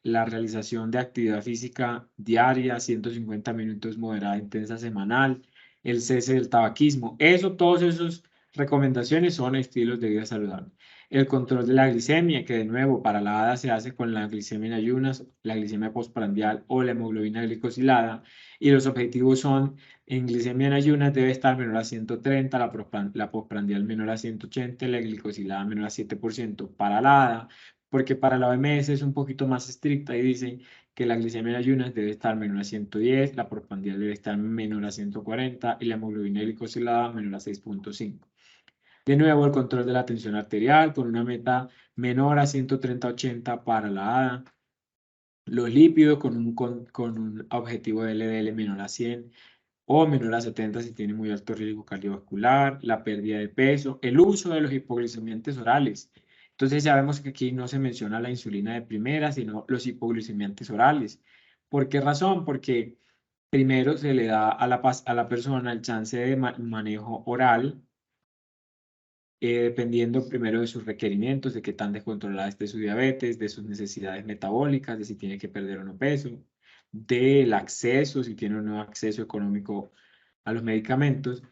La realización de actividad física diaria, 150 minutos moderada intensa semanal. El cese del tabaquismo. Todas esas recomendaciones son estilos de vida saludable. El control de la glicemia, que de nuevo para la ADA se hace con la glicemia en ayunas, la glicemia postprandial o la hemoglobina glicosilada. Y los objetivos son, en glicemia en ayunas debe estar menor a 130, la postprandial menor a 180, la glicosilada menor a 7% para la ADA, porque para la OMS es un poquito más estricta y dicen que la glicemia en ayunas debe estar menor a 110, la postprandial debe estar menor a 140 y la hemoglobina glicosilada menor a 6.5. De nuevo, el control de la tensión arterial con una meta menor a 130/80 para la ADA. Los lípidos con un objetivo de LDL menor a 100 o menor a 70 si tiene muy alto riesgo cardiovascular, la pérdida de peso, el uso de los hipoglicemiantes orales. Entonces ya vemos que aquí no se menciona la insulina de primera, sino los hipoglicemiantes orales. ¿Por qué razón? Porque primero se le da a la persona el chance de manejo oral, dependiendo primero de sus requerimientos, de qué tan descontrolada esté su diabetes, de sus necesidades metabólicas, de si tiene que perder o no peso, del acceso, si tiene o no acceso económico a los medicamentos,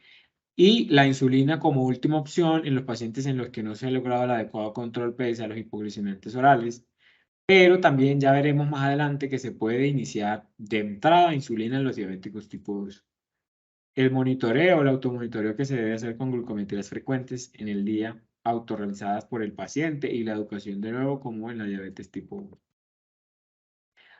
y la insulina como última opción en los pacientes en los que no se ha logrado el adecuado control pese a los hipoglicemiantes orales, pero también ya veremos más adelante que se puede iniciar de entrada insulina en los diabéticos tipo 2. El monitoreo, el automonitoreo que se debe hacer con glucometrías frecuentes en el día, autorrealizadas por el paciente, y la educación de nuevo como en la diabetes tipo 1.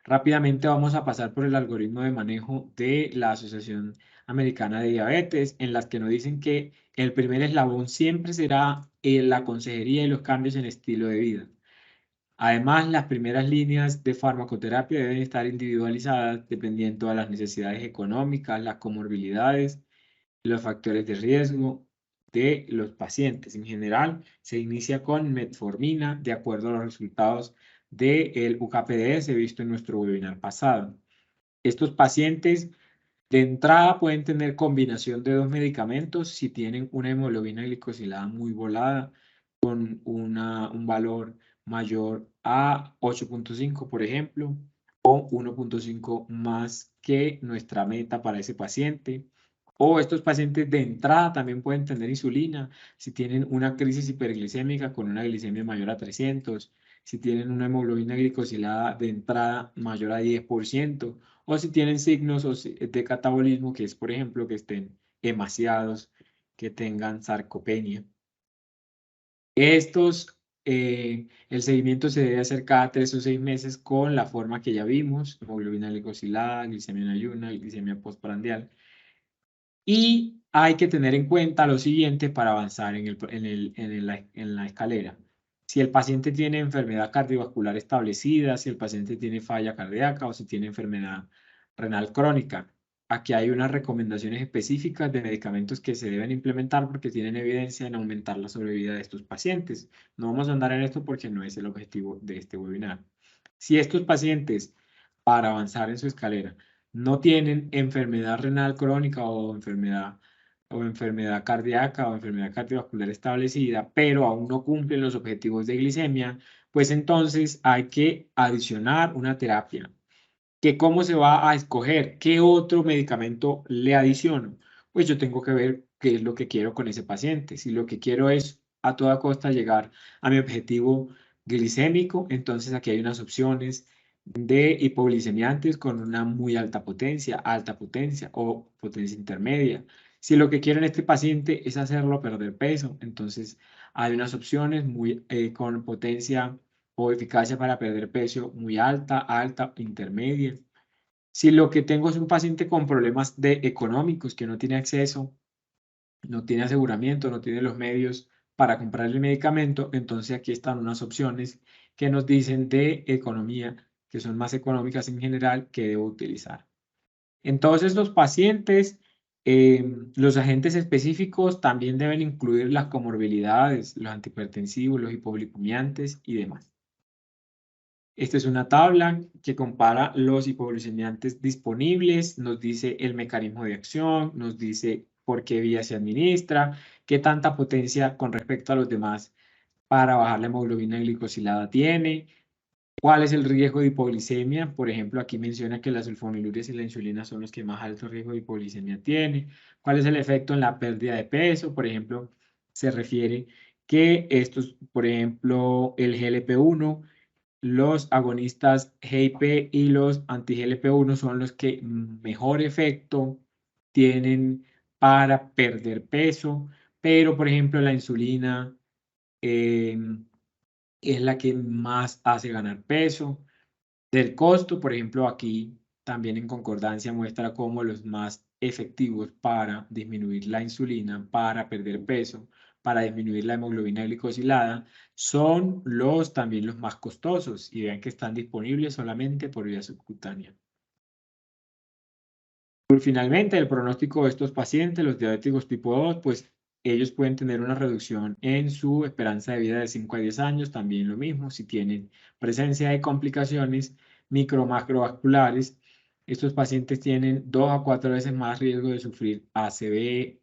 Rápidamente vamos a pasar por el algoritmo de manejo de la Asociación Americana de Diabetes, en las que nos dicen que el primer eslabón siempre será la consejería y los cambios en estilo de vida. Además, las primeras líneas de farmacoterapia deben estar individualizadas dependiendo de las necesidades económicas, las comorbilidades, los factores de riesgo de los pacientes. En general, se inicia con metformina de acuerdo a los resultados del UKPDS visto en nuestro webinar pasado. Estos pacientes de entrada pueden tener combinación de dos medicamentos si tienen una hemoglobina glicosilada muy volada con un valor mayor a 8.5, por ejemplo, o 1.5 más que nuestra meta para ese paciente. O estos pacientes de entrada también pueden tener insulina si tienen una crisis hiperglicémica con una glicemia mayor a 300, si tienen una hemoglobina glicosilada de entrada mayor a 10%, o si tienen signos de catabolismo, que es, por ejemplo, que estén emaciados, que tengan sarcopenia. El seguimiento se debe hacer cada 3 o 6 meses con la forma que ya vimos: hemoglobina glicosilada, glicemia en ayuna, glicemia postprandial. Y hay que tener en cuenta lo siguiente para avanzar en la escalera. Si el paciente tiene enfermedad cardiovascular establecida, si el paciente tiene falla cardíaca o si tiene enfermedad renal crónica. Aquí hay unas recomendaciones específicas de medicamentos que se deben implementar porque tienen evidencia en aumentar la sobrevida de estos pacientes. No vamos a andar en esto porque no es el objetivo de este webinar. Si estos pacientes, para avanzar en su escalera, no tienen enfermedad renal crónica o enfermedad cardíaca o enfermedad cardiovascular establecida, pero aún no cumplen los objetivos de glicemia, pues entonces hay que adicionar una terapia. ¿Cómo se va a escoger? ¿Qué otro medicamento le adiciono? Pues yo tengo que ver qué es lo que quiero con ese paciente. Si lo que quiero es a toda costa llegar a mi objetivo glicémico, entonces aquí hay unas opciones de hipoglicemiantes con una muy alta potencia o potencia intermedia. Si lo que quiero en este paciente es hacerlo perder peso, entonces hay unas opciones con potencia o eficacia para perder peso muy alta, intermedia. Si lo que tengo es un paciente con económicos, que no tiene acceso, no tiene aseguramiento, no tiene los medios para comprar el medicamento. Entonces aquí están unas opciones que nos dicen de economía, que son más económicas en general, que debo utilizar. En todos estos pacientes, los agentes específicos también deben incluir las comorbilidades, los antihipertensivos, los hipoglucemiantes y demás. Esta es una tabla que compara los hipoglucemiantes disponibles, nos dice el mecanismo de acción, nos dice por qué vía se administra, qué tanta potencia con respecto a los demás para bajar la hemoglobina glicosilada tiene, cuál es el riesgo de hipoglicemia. Por ejemplo, aquí menciona que las sulfonilureas y la insulina son los que más alto riesgo de hipoglicemia tienen. ¿Cuál es el efecto en la pérdida de peso? Por ejemplo, se refiere que estos, por ejemplo, el GLP-1, los agonistas GIP y los anti-GLP-1 son los que mejor efecto tienen para perder peso, pero por ejemplo la insulina es la que más hace ganar peso. Del costo, por ejemplo, aquí también en concordancia muestra cómo los más efectivos para disminuir la insulina, para perder peso, para disminuir la hemoglobina glicosilada, son también los más costosos, y vean que están disponibles solamente por vía subcutánea. Finalmente, el pronóstico de estos pacientes, los diabéticos tipo 2, pues ellos pueden tener una reducción en su esperanza de vida de 5 a 10 años, también lo mismo, si tienen presencia de complicaciones micro-macrovasculares, estos pacientes tienen 2 a 4 veces más riesgo de sufrir ACV,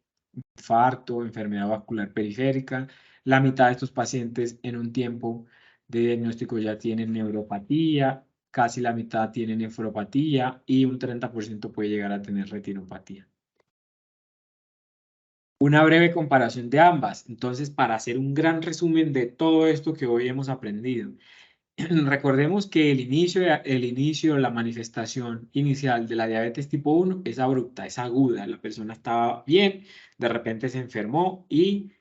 infarto, enfermedad vascular periférica. La mitad de estos pacientes en un tiempo de diagnóstico ya tienen neuropatía, casi la mitad tiene nefropatía y un 30% puede llegar a tener retinopatía. Una breve comparación de ambas. Entonces, para hacer un gran resumen de todo esto que hoy hemos aprendido, recordemos que el inicio, la manifestación inicial de la diabetes tipo 1 es abrupta, es aguda. La persona estaba bien, de repente se enfermó y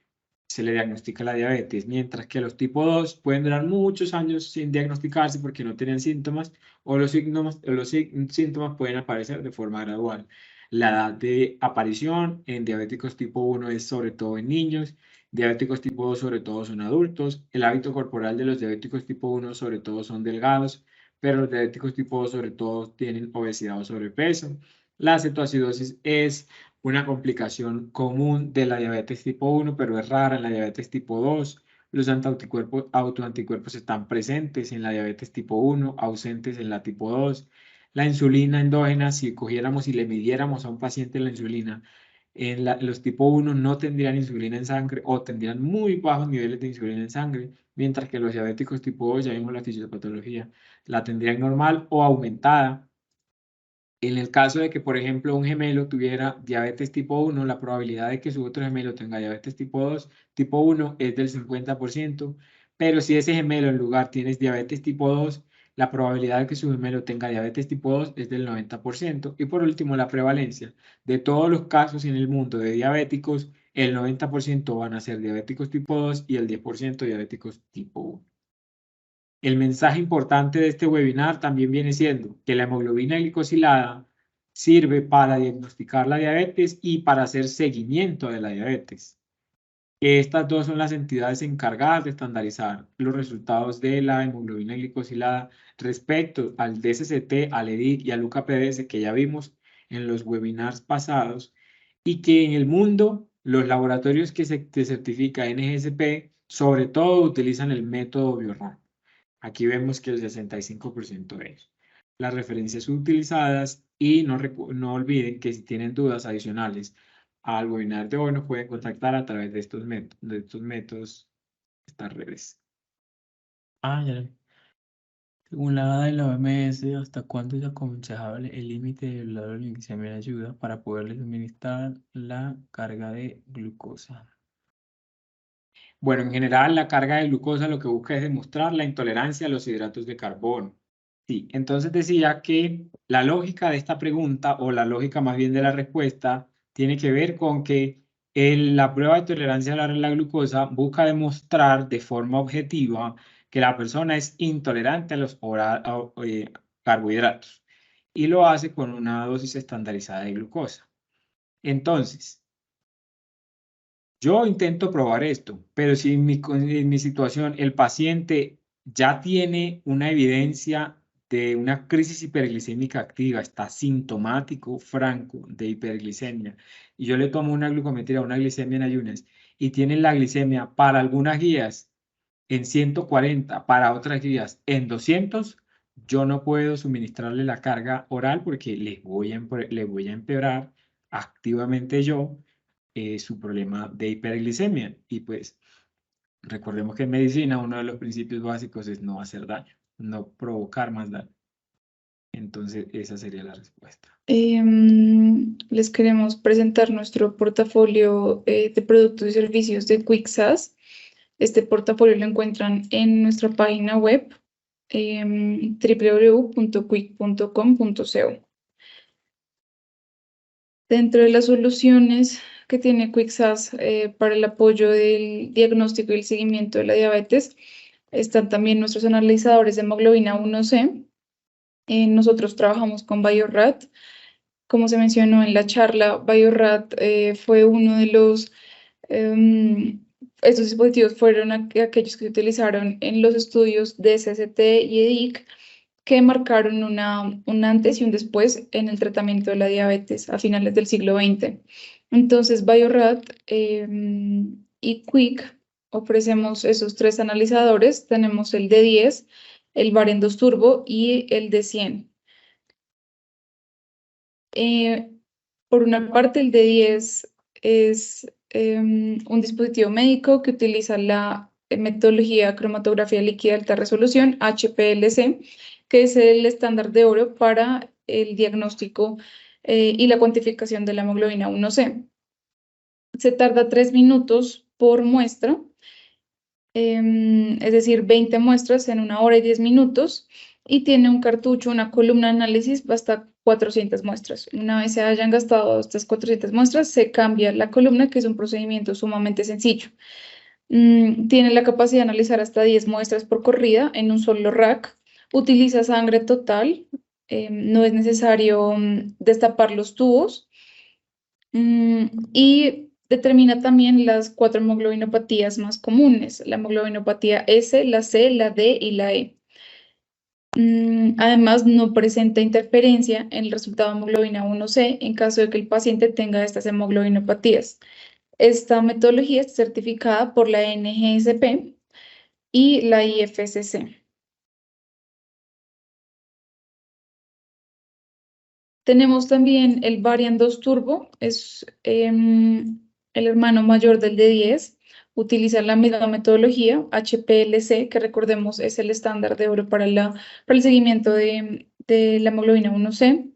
se le diagnostica la diabetes, mientras que los tipo 2 pueden durar muchos años sin diagnosticarse porque no tenían síntomas o síntomas pueden aparecer de forma gradual. La edad de aparición en diabéticos tipo 1 es sobre todo en niños, diabéticos tipo 2 sobre todo son adultos, el hábito corporal de los diabéticos tipo 1 sobre todo son delgados, pero los diabéticos tipo 2 sobre todo tienen obesidad o sobrepeso. La cetoacidosis es una complicación común de la diabetes tipo 1, pero es rara en la diabetes tipo 2. Los autoanticuerpos están presentes en la diabetes tipo 1, ausentes en la tipo 2. La insulina endógena, si cogiéramos y le midiéramos a un paciente la insulina, los tipo 1 no tendrían insulina en sangre o tendrían muy bajos niveles de insulina en sangre, mientras que los diabéticos tipo 2, ya vimos la fisiopatología, la tendrían normal o aumentada. En el caso de que, por ejemplo, un gemelo tuviera diabetes tipo 1, la probabilidad de que su otro gemelo tenga diabetes tipo 2, tipo 1 es del 50%, pero si ese gemelo en lugar tiene diabetes tipo 2, la probabilidad de que su gemelo tenga diabetes tipo 2 es del 90%. Y por último, la prevalencia de todos los casos en el mundo de diabéticos, el 90% van a ser diabéticos tipo 2 y el 10% diabéticos tipo 1. El mensaje importante de este webinar también viene siendo que la hemoglobina glicosilada sirve para diagnosticar la diabetes y para hacer seguimiento de la diabetes. Estas dos son las entidades encargadas de estandarizar los resultados de la hemoglobina glicosilada respecto al DSCT, al EDIC y al UKPDS que ya vimos en los webinars pasados y que en el mundo los laboratorios que se certifica NGSP sobre todo utilizan el método Bioran. Aquí vemos que el 65% de ellos. Las referencias utilizadas y no olviden que si tienen dudas adicionales al webinar de hoy nos pueden contactar a través de estos métodos, estas redes. Ya. Según la data de la OMS, ¿hasta cuándo es aconsejable el límite del lado de la glicemia de ayuda para poderle suministrar la carga de glucosa? Bueno, en general la carga de glucosa lo que busca es demostrar la intolerancia a los hidratos de carbono. Sí, entonces decía que la lógica de esta pregunta o la lógica más bien de la respuesta tiene que ver con que la prueba de tolerancia a la glucosa busca demostrar de forma objetiva que la persona es intolerante a los carbohidratos y lo hace con una dosis estandarizada de glucosa. Entonces, Yo intento probar esto, pero si en mi situación el paciente ya tiene una evidencia de una crisis hiperglicémica activa, está sintomático, franco, de hiperglicemia, y yo le tomo una glucometría, una glicemia en ayunas, y tiene la glicemia para algunas guías en 140, para otras guías en 200, yo no puedo suministrarle la carga oral porque le voy a empeorar activamente yo su problema de hiperglicemia. Y pues recordemos que en medicina uno de los principios básicos es no hacer daño, no provocar más daño. Entonces esa sería la respuesta. Les queremos presentar nuestro portafolio de productos y servicios de QuickSAS. Este portafolio lo encuentran en nuestra página web www.quick.com.co. Dentro de las soluciones que tiene QuickSAS para el apoyo del diagnóstico y el seguimiento de la diabetes, están también nuestros analizadores de hemoglobina 1C. Nosotros trabajamos con Bio-Rad. Como se mencionó en la charla, Bio-Rad fue uno de los... estos dispositivos fueron aquellos que se utilizaron en los estudios de SST y EDIC, que marcaron un antes y un después en el tratamiento de la diabetes a finales del siglo XX. Entonces, Bio-Rad y Quick ofrecemos esos tres analizadores. Tenemos el D10, el Varian 2 Turbo y el D100. Por una parte, el D10 es un dispositivo médico que utiliza la metodología cromatografía líquida de alta resolución, HPLC, que es el estándar de oro para el diagnóstico y la cuantificación de la hemoglobina 1C. Se tarda 3 minutos por muestra, es decir, 20 muestras en 1 hora y 10 minutos, y tiene un cartucho, una columna de análisis hasta 400 muestras. Una vez se hayan gastado estas 400 muestras, se cambia la columna, que es un procedimiento sumamente sencillo. Tiene la capacidad de analizar hasta 10 muestras por corrida en un solo rack. Utiliza sangre total. No es necesario destapar los tubos. Y determina también las 4 hemoglobinopatías más comunes: la hemoglobinopatía S, la C, la D y la E. Además, no presenta interferencia en el resultado de hemoglobina 1C en caso de que el paciente tenga estas hemoglobinopatías. Esta metodología está certificada por la NGSP y la IFSC. Tenemos también el Varian 2 Turbo, es el hermano mayor del D10. Utiliza la misma metodología, HPLC, que recordemos es el estándar de oro para el seguimiento de la hemoglobina 1C.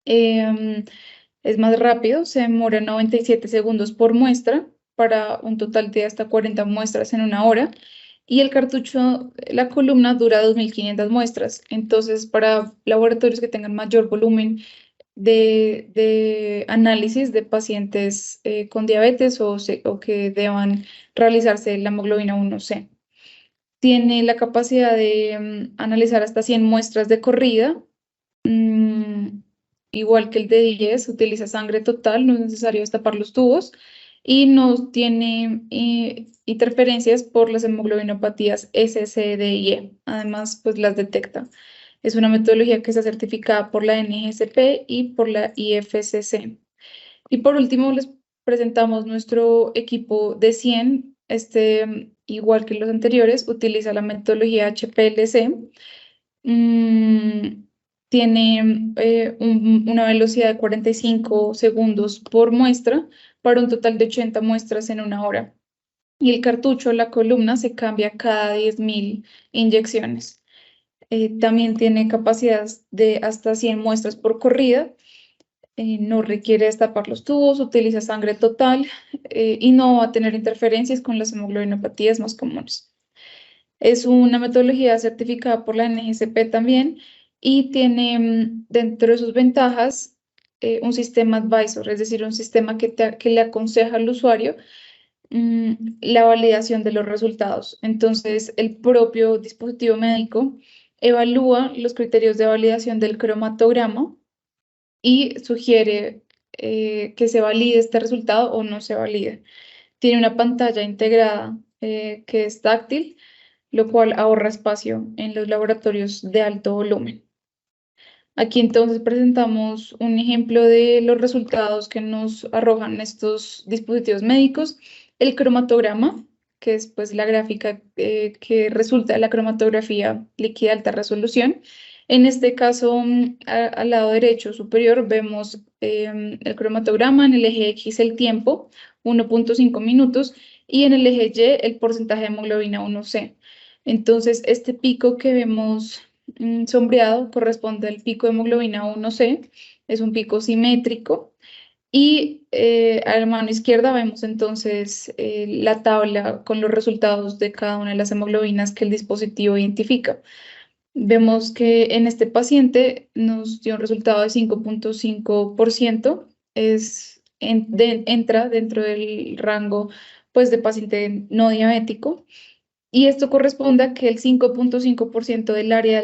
Es más rápido, se demora 97 segundos por muestra para un total de hasta 40 muestras en 1 hora. Y el cartucho, la columna dura 2.500 muestras. Entonces, para laboratorios que tengan mayor volumen de análisis de pacientes con diabetes o que deban realizarse la hemoglobina 1C. Tiene la capacidad de analizar hasta 100 muestras de corrida. Igual que el de D10, utiliza sangre total, no es necesario destapar los tubos, y no tiene interferencias por las hemoglobinopatías S, C, D y E. Además, pues las detecta. Es una metodología que está certificada por la NGSP y por la IFSC. Y por último, les presentamos nuestro equipo de 100. Igual que los anteriores, utiliza la metodología HPLC. Tiene una velocidad de 45 segundos por muestra para un total de 80 muestras en 1 hora. Y el cartucho, la columna, se cambia cada 10.000 inyecciones. También tiene capacidad de hasta 100 muestras por corrida. No requiere destapar los tubos, utiliza sangre total y no va a tener interferencias con las hemoglobinopatías más comunes. Es una metodología certificada por la NGSP también y tiene dentro de sus ventajas un sistema advisor, es decir, un sistema que le aconseja al usuario la validación de los resultados. Entonces, el propio dispositivo médico evalúa los criterios de validación del cromatograma y sugiere que se valide este resultado o no se valide. tiene una pantalla integrada que es táctil, lo cual ahorra espacio en los laboratorios de alto volumen. Aquí entonces presentamos un ejemplo de los resultados que nos arrojan estos dispositivos médicos. El cromatograma, que es pues la gráfica que resulta de la cromatografía líquida de alta resolución. En este caso, al lado derecho superior vemos el cromatograma, en el eje X el tiempo, 1.5 minutos, y en el eje Y el porcentaje de hemoglobina 1C. Entonces, este pico que vemos sombreado corresponde al pico de hemoglobina 1C, es un pico simétrico. Y a la mano izquierda vemos entonces la tabla con los resultados de cada una de las hemoglobinas que el dispositivo identifica. Vemos que en este paciente nos dio un resultado de 5.5%, entra dentro del rango pues, de paciente no diabético. Y esto corresponde a que el 5.5% del área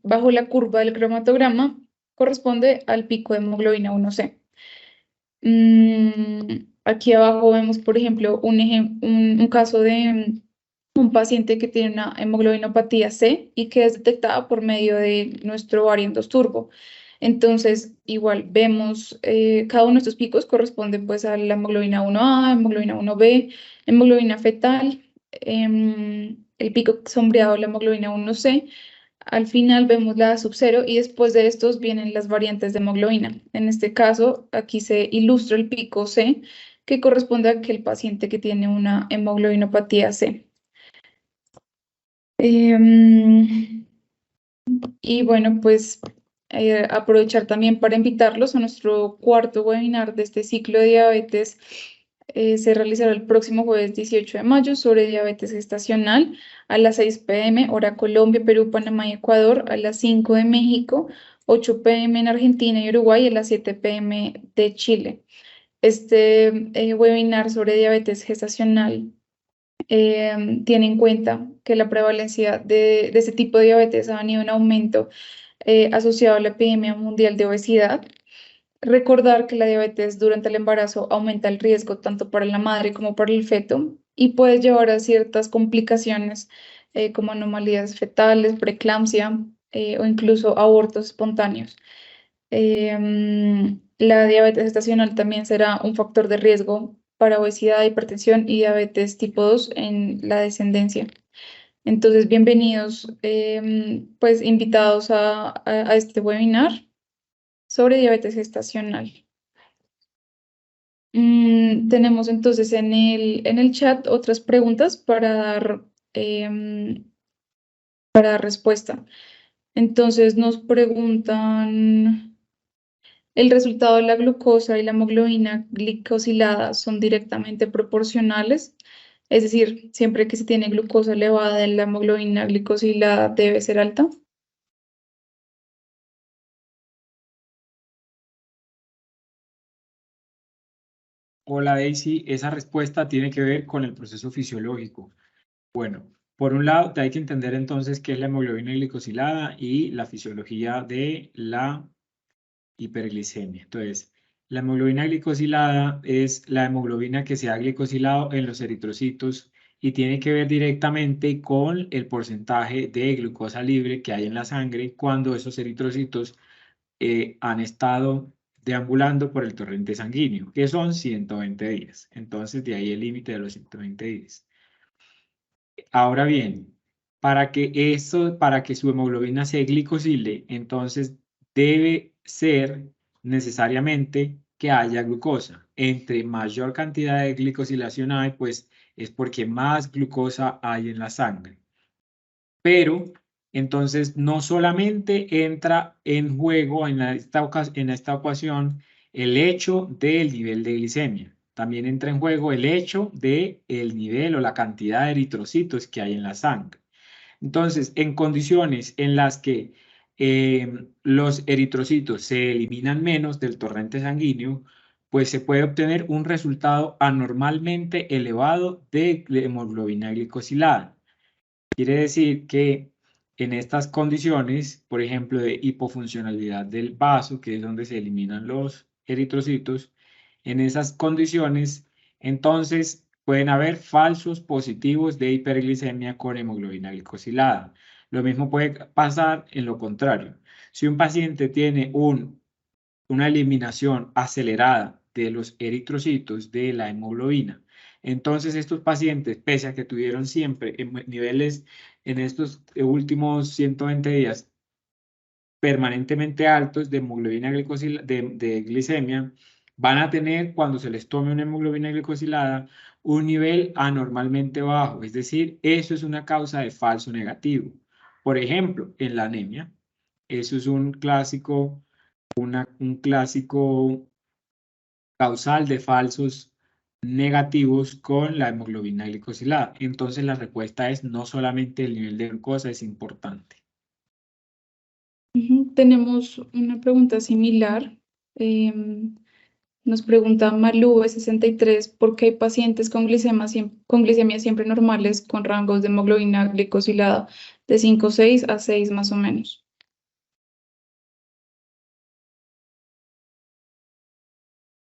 bajo la curva del cromatograma corresponde al pico de hemoglobina 1C. Aquí abajo vemos, por ejemplo, un caso de un paciente que tiene una hemoglobinopatía C y que es detectada por medio de nuestro variant turbo. Entonces, igual vemos cada uno de estos picos corresponde pues a la hemoglobina 1A, hemoglobina 1B, hemoglobina fetal, el pico sombreado, la hemoglobina 1C. Al final vemos la subcero y después de estos vienen las variantes de hemoglobina. En este caso, aquí se ilustra el pico C, que corresponde a aquel paciente que tiene una hemoglobinopatía C. Y bueno, pues aprovechar también para invitarlos a nuestro cuarto webinar de este ciclo de diabetes. Se realizará el próximo jueves 18 de mayo sobre diabetes gestacional a las 6 p.m. hora Colombia, Perú, Panamá y Ecuador, a las 5 de México, 8 p.m. en Argentina y Uruguay y a las 7 p.m. de Chile. Este webinar sobre diabetes gestacional tiene en cuenta que la prevalencia de este tipo de diabetes ha venido en aumento asociado a la epidemia mundial de obesidad. Recordar que la diabetes durante el embarazo aumenta el riesgo tanto para la madre como para el feto y puede llevar a ciertas complicaciones como anomalías fetales, preeclampsia o incluso abortos espontáneos. La diabetes gestacional también será un factor de riesgo para obesidad, hipertensión y diabetes tipo 2 en la descendencia. Entonces, bienvenidos, pues invitados a este webinar sobre diabetes gestacional. Tenemos entonces en el chat otras preguntas para dar respuesta. Entonces nos preguntan, ¿el resultado de la glucosa y la hemoglobina glicosilada son directamente proporcionales? Es decir, siempre que se tiene glucosa elevada, la hemoglobina glicosilada debe ser alta. Hola Daisy, esa respuesta tiene que ver con el proceso fisiológico. Bueno, por un lado, hay que entender entonces qué es la hemoglobina glicosilada y la fisiología de la hiperglicemia. Entonces, la hemoglobina glicosilada es la hemoglobina que se ha glicosilado en los eritrocitos y tiene que ver directamente con el porcentaje de glucosa libre que hay en la sangre cuando esos eritrocitos han estado deambulando por el torrente sanguíneo, que son 120 días. Entonces, de ahí el límite de los 120 días. Ahora bien, para que su hemoglobina se glicosile, entonces debe ser necesariamente que haya glucosa. Entre mayor cantidad de glicosilación hay, pues es porque más glucosa hay en la sangre. Pero entonces no solamente entra en juego en esta ocasión el hecho del nivel de glicemia, también entra en juego el hecho del nivel o la cantidad de eritrocitos que hay en la sangre. Entonces, en condiciones en las que los eritrocitos se eliminan menos del torrente sanguíneo, pues se puede obtener un resultado anormalmente elevado de hemoglobina glicosilada. Quiere decir que en estas condiciones, por ejemplo, de hipofuncionalidad del vaso, que es donde se eliminan los eritrocitos, en esas condiciones Entonces, pueden haber falsos positivos de hiperglicemia con hemoglobina glicosilada. Lo mismo puede pasar en lo contrario. Si un paciente tiene una eliminación acelerada de los eritrocitos de la hemoglobina, entonces estos pacientes, pese a que tuvieron siempre niveles en estos últimos 120 días permanentemente altos de hemoglobina de glicemia, van a tener, cuando se les tome una hemoglobina glicosilada, un nivel anormalmente bajo. Es decir, eso es una causa de falso negativo. Por ejemplo, en la anemia, eso es un clásico causal de falsos negativos con la hemoglobina glicosilada. Entonces la respuesta es no solamente el nivel de glucosa es importante. Tenemos una pregunta similar. Nos pregunta Malú 63, ¿por qué hay pacientes con glicemia siempre normales con rangos de hemoglobina glicosilada de 5,6 a 6 más o menos?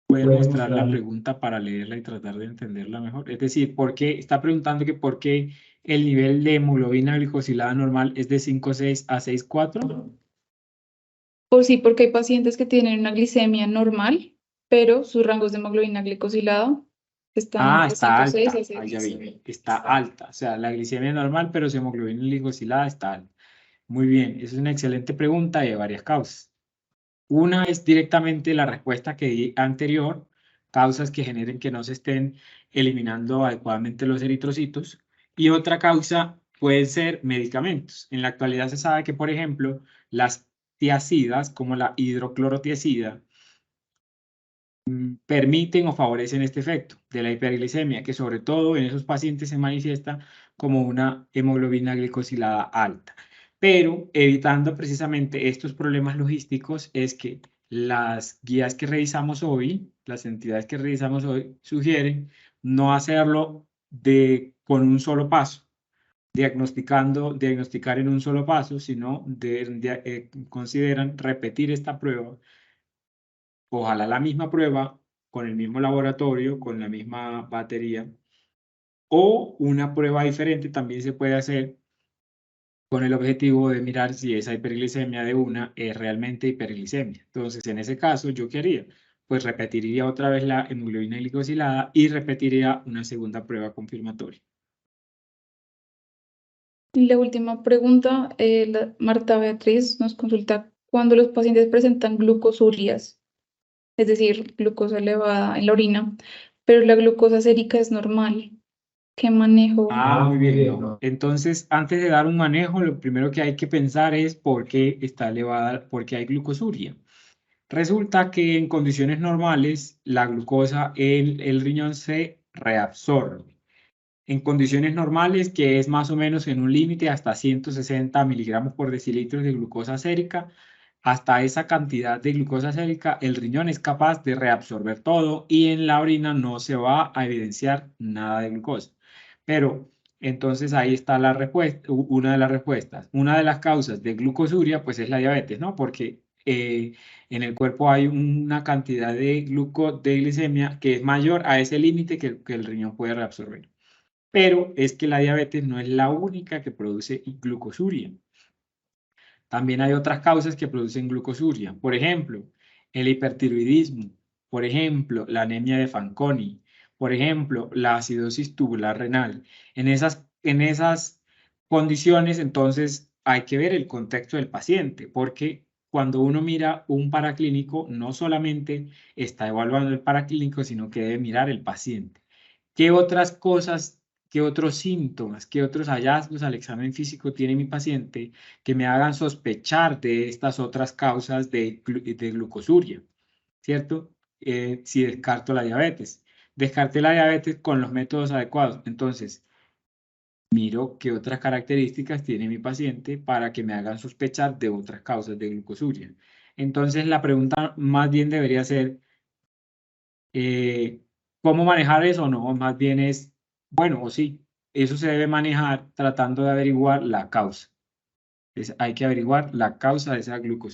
Voy a mostrar la pregunta para leerla y tratar de entenderla mejor. Es decir, está preguntando que por qué el nivel de hemoglobina glicosilada normal es de 5,6 a 6,4. Por sí, porque hay pacientes que tienen una glicemia normal, pero sus rangos de hemoglobina glicosilada están de Está 5,6 alta. a 6. Ya vi. Está alta. O sea, la glicemia normal, pero su hemoglobina glicosilada está alta. Muy bien. Esa es una excelente pregunta y de varias causas. Una es directamente la respuesta que di anterior, causas que generen que no se estén eliminando adecuadamente los eritrocitos. Y otra causa puede ser medicamentos. En la actualidad se sabe que, por ejemplo, las tiazidas, como la hidroclorotiazida, permiten o favorecen este efecto de la hiperglicemia, que sobre todo en esos pacientes se manifiesta como una hemoglobina glicosilada alta. Pero evitando precisamente estos problemas logísticos es que las guías que revisamos hoy, las entidades que revisamos hoy, sugieren no hacerlo con un solo paso, diagnosticar en un solo paso, sino consideran repetir esta prueba, ojalá la misma prueba, con el mismo laboratorio, con la misma batería, o una prueba diferente también se puede hacer con el objetivo de mirar si esa hiperglicemia de una es realmente hiperglicemia. Entonces, en ese caso, ¿yo qué haría? Pues repetiría otra vez la hemoglobina glicosilada y repetiría una segunda prueba confirmatoria. Y la última pregunta, Marta Beatriz nos consulta cuando los pacientes presentan glucosurias, es decir, glucosa elevada en la orina, pero la glucosa sérica es normal. ¿Qué manejo? Muy bien, no. Entonces, antes de dar un manejo, lo primero que hay que pensar es por qué está elevada, por qué hay glucosuria. Resulta que en condiciones normales la glucosa en el riñón se reabsorbe. En condiciones normales, que es más o menos en un límite hasta 160 miligramos por decilitro de glucosa sérica, hasta esa cantidad de glucosa sérica el riñón es capaz de reabsorber todo y en la orina no se va a evidenciar nada de glucosa. Pero entonces ahí está la respuesta, una de las respuestas. Una de las causas de glucosuria pues es la diabetes, ¿no? Porque en el cuerpo hay una cantidad de glicemia que es mayor a ese límite que el riñón puede reabsorber. Pero es que la diabetes no es la única que produce glucosuria. También hay otras causas que producen glucosuria. Por ejemplo, el hipertiroidismo. Por ejemplo, la anemia de Fanconi. Por ejemplo, la acidosis tubular renal. En esas condiciones, entonces, hay que ver el contexto del paciente, porque cuando uno mira un paraclínico, no solamente está evaluando el paraclínico, sino que debe mirar el paciente. ¿Qué otras cosas, qué otros síntomas, qué otros hallazgos al examen físico tiene mi paciente que me hagan sospechar de estas otras causas de glucosuria? ¿Cierto? Si descarto la diabetes. Descarté la diabetes con los métodos adecuados. Entonces, miro qué otras características tiene mi paciente para que me hagan sospechar de otras causas de glucosuria. Entonces, la pregunta más bien debería ser, ¿cómo manejar eso? No, más bien es, bueno, o sí, eso se debe manejar tratando de averiguar la causa. Hay que averiguar la causa de esa glucosuria.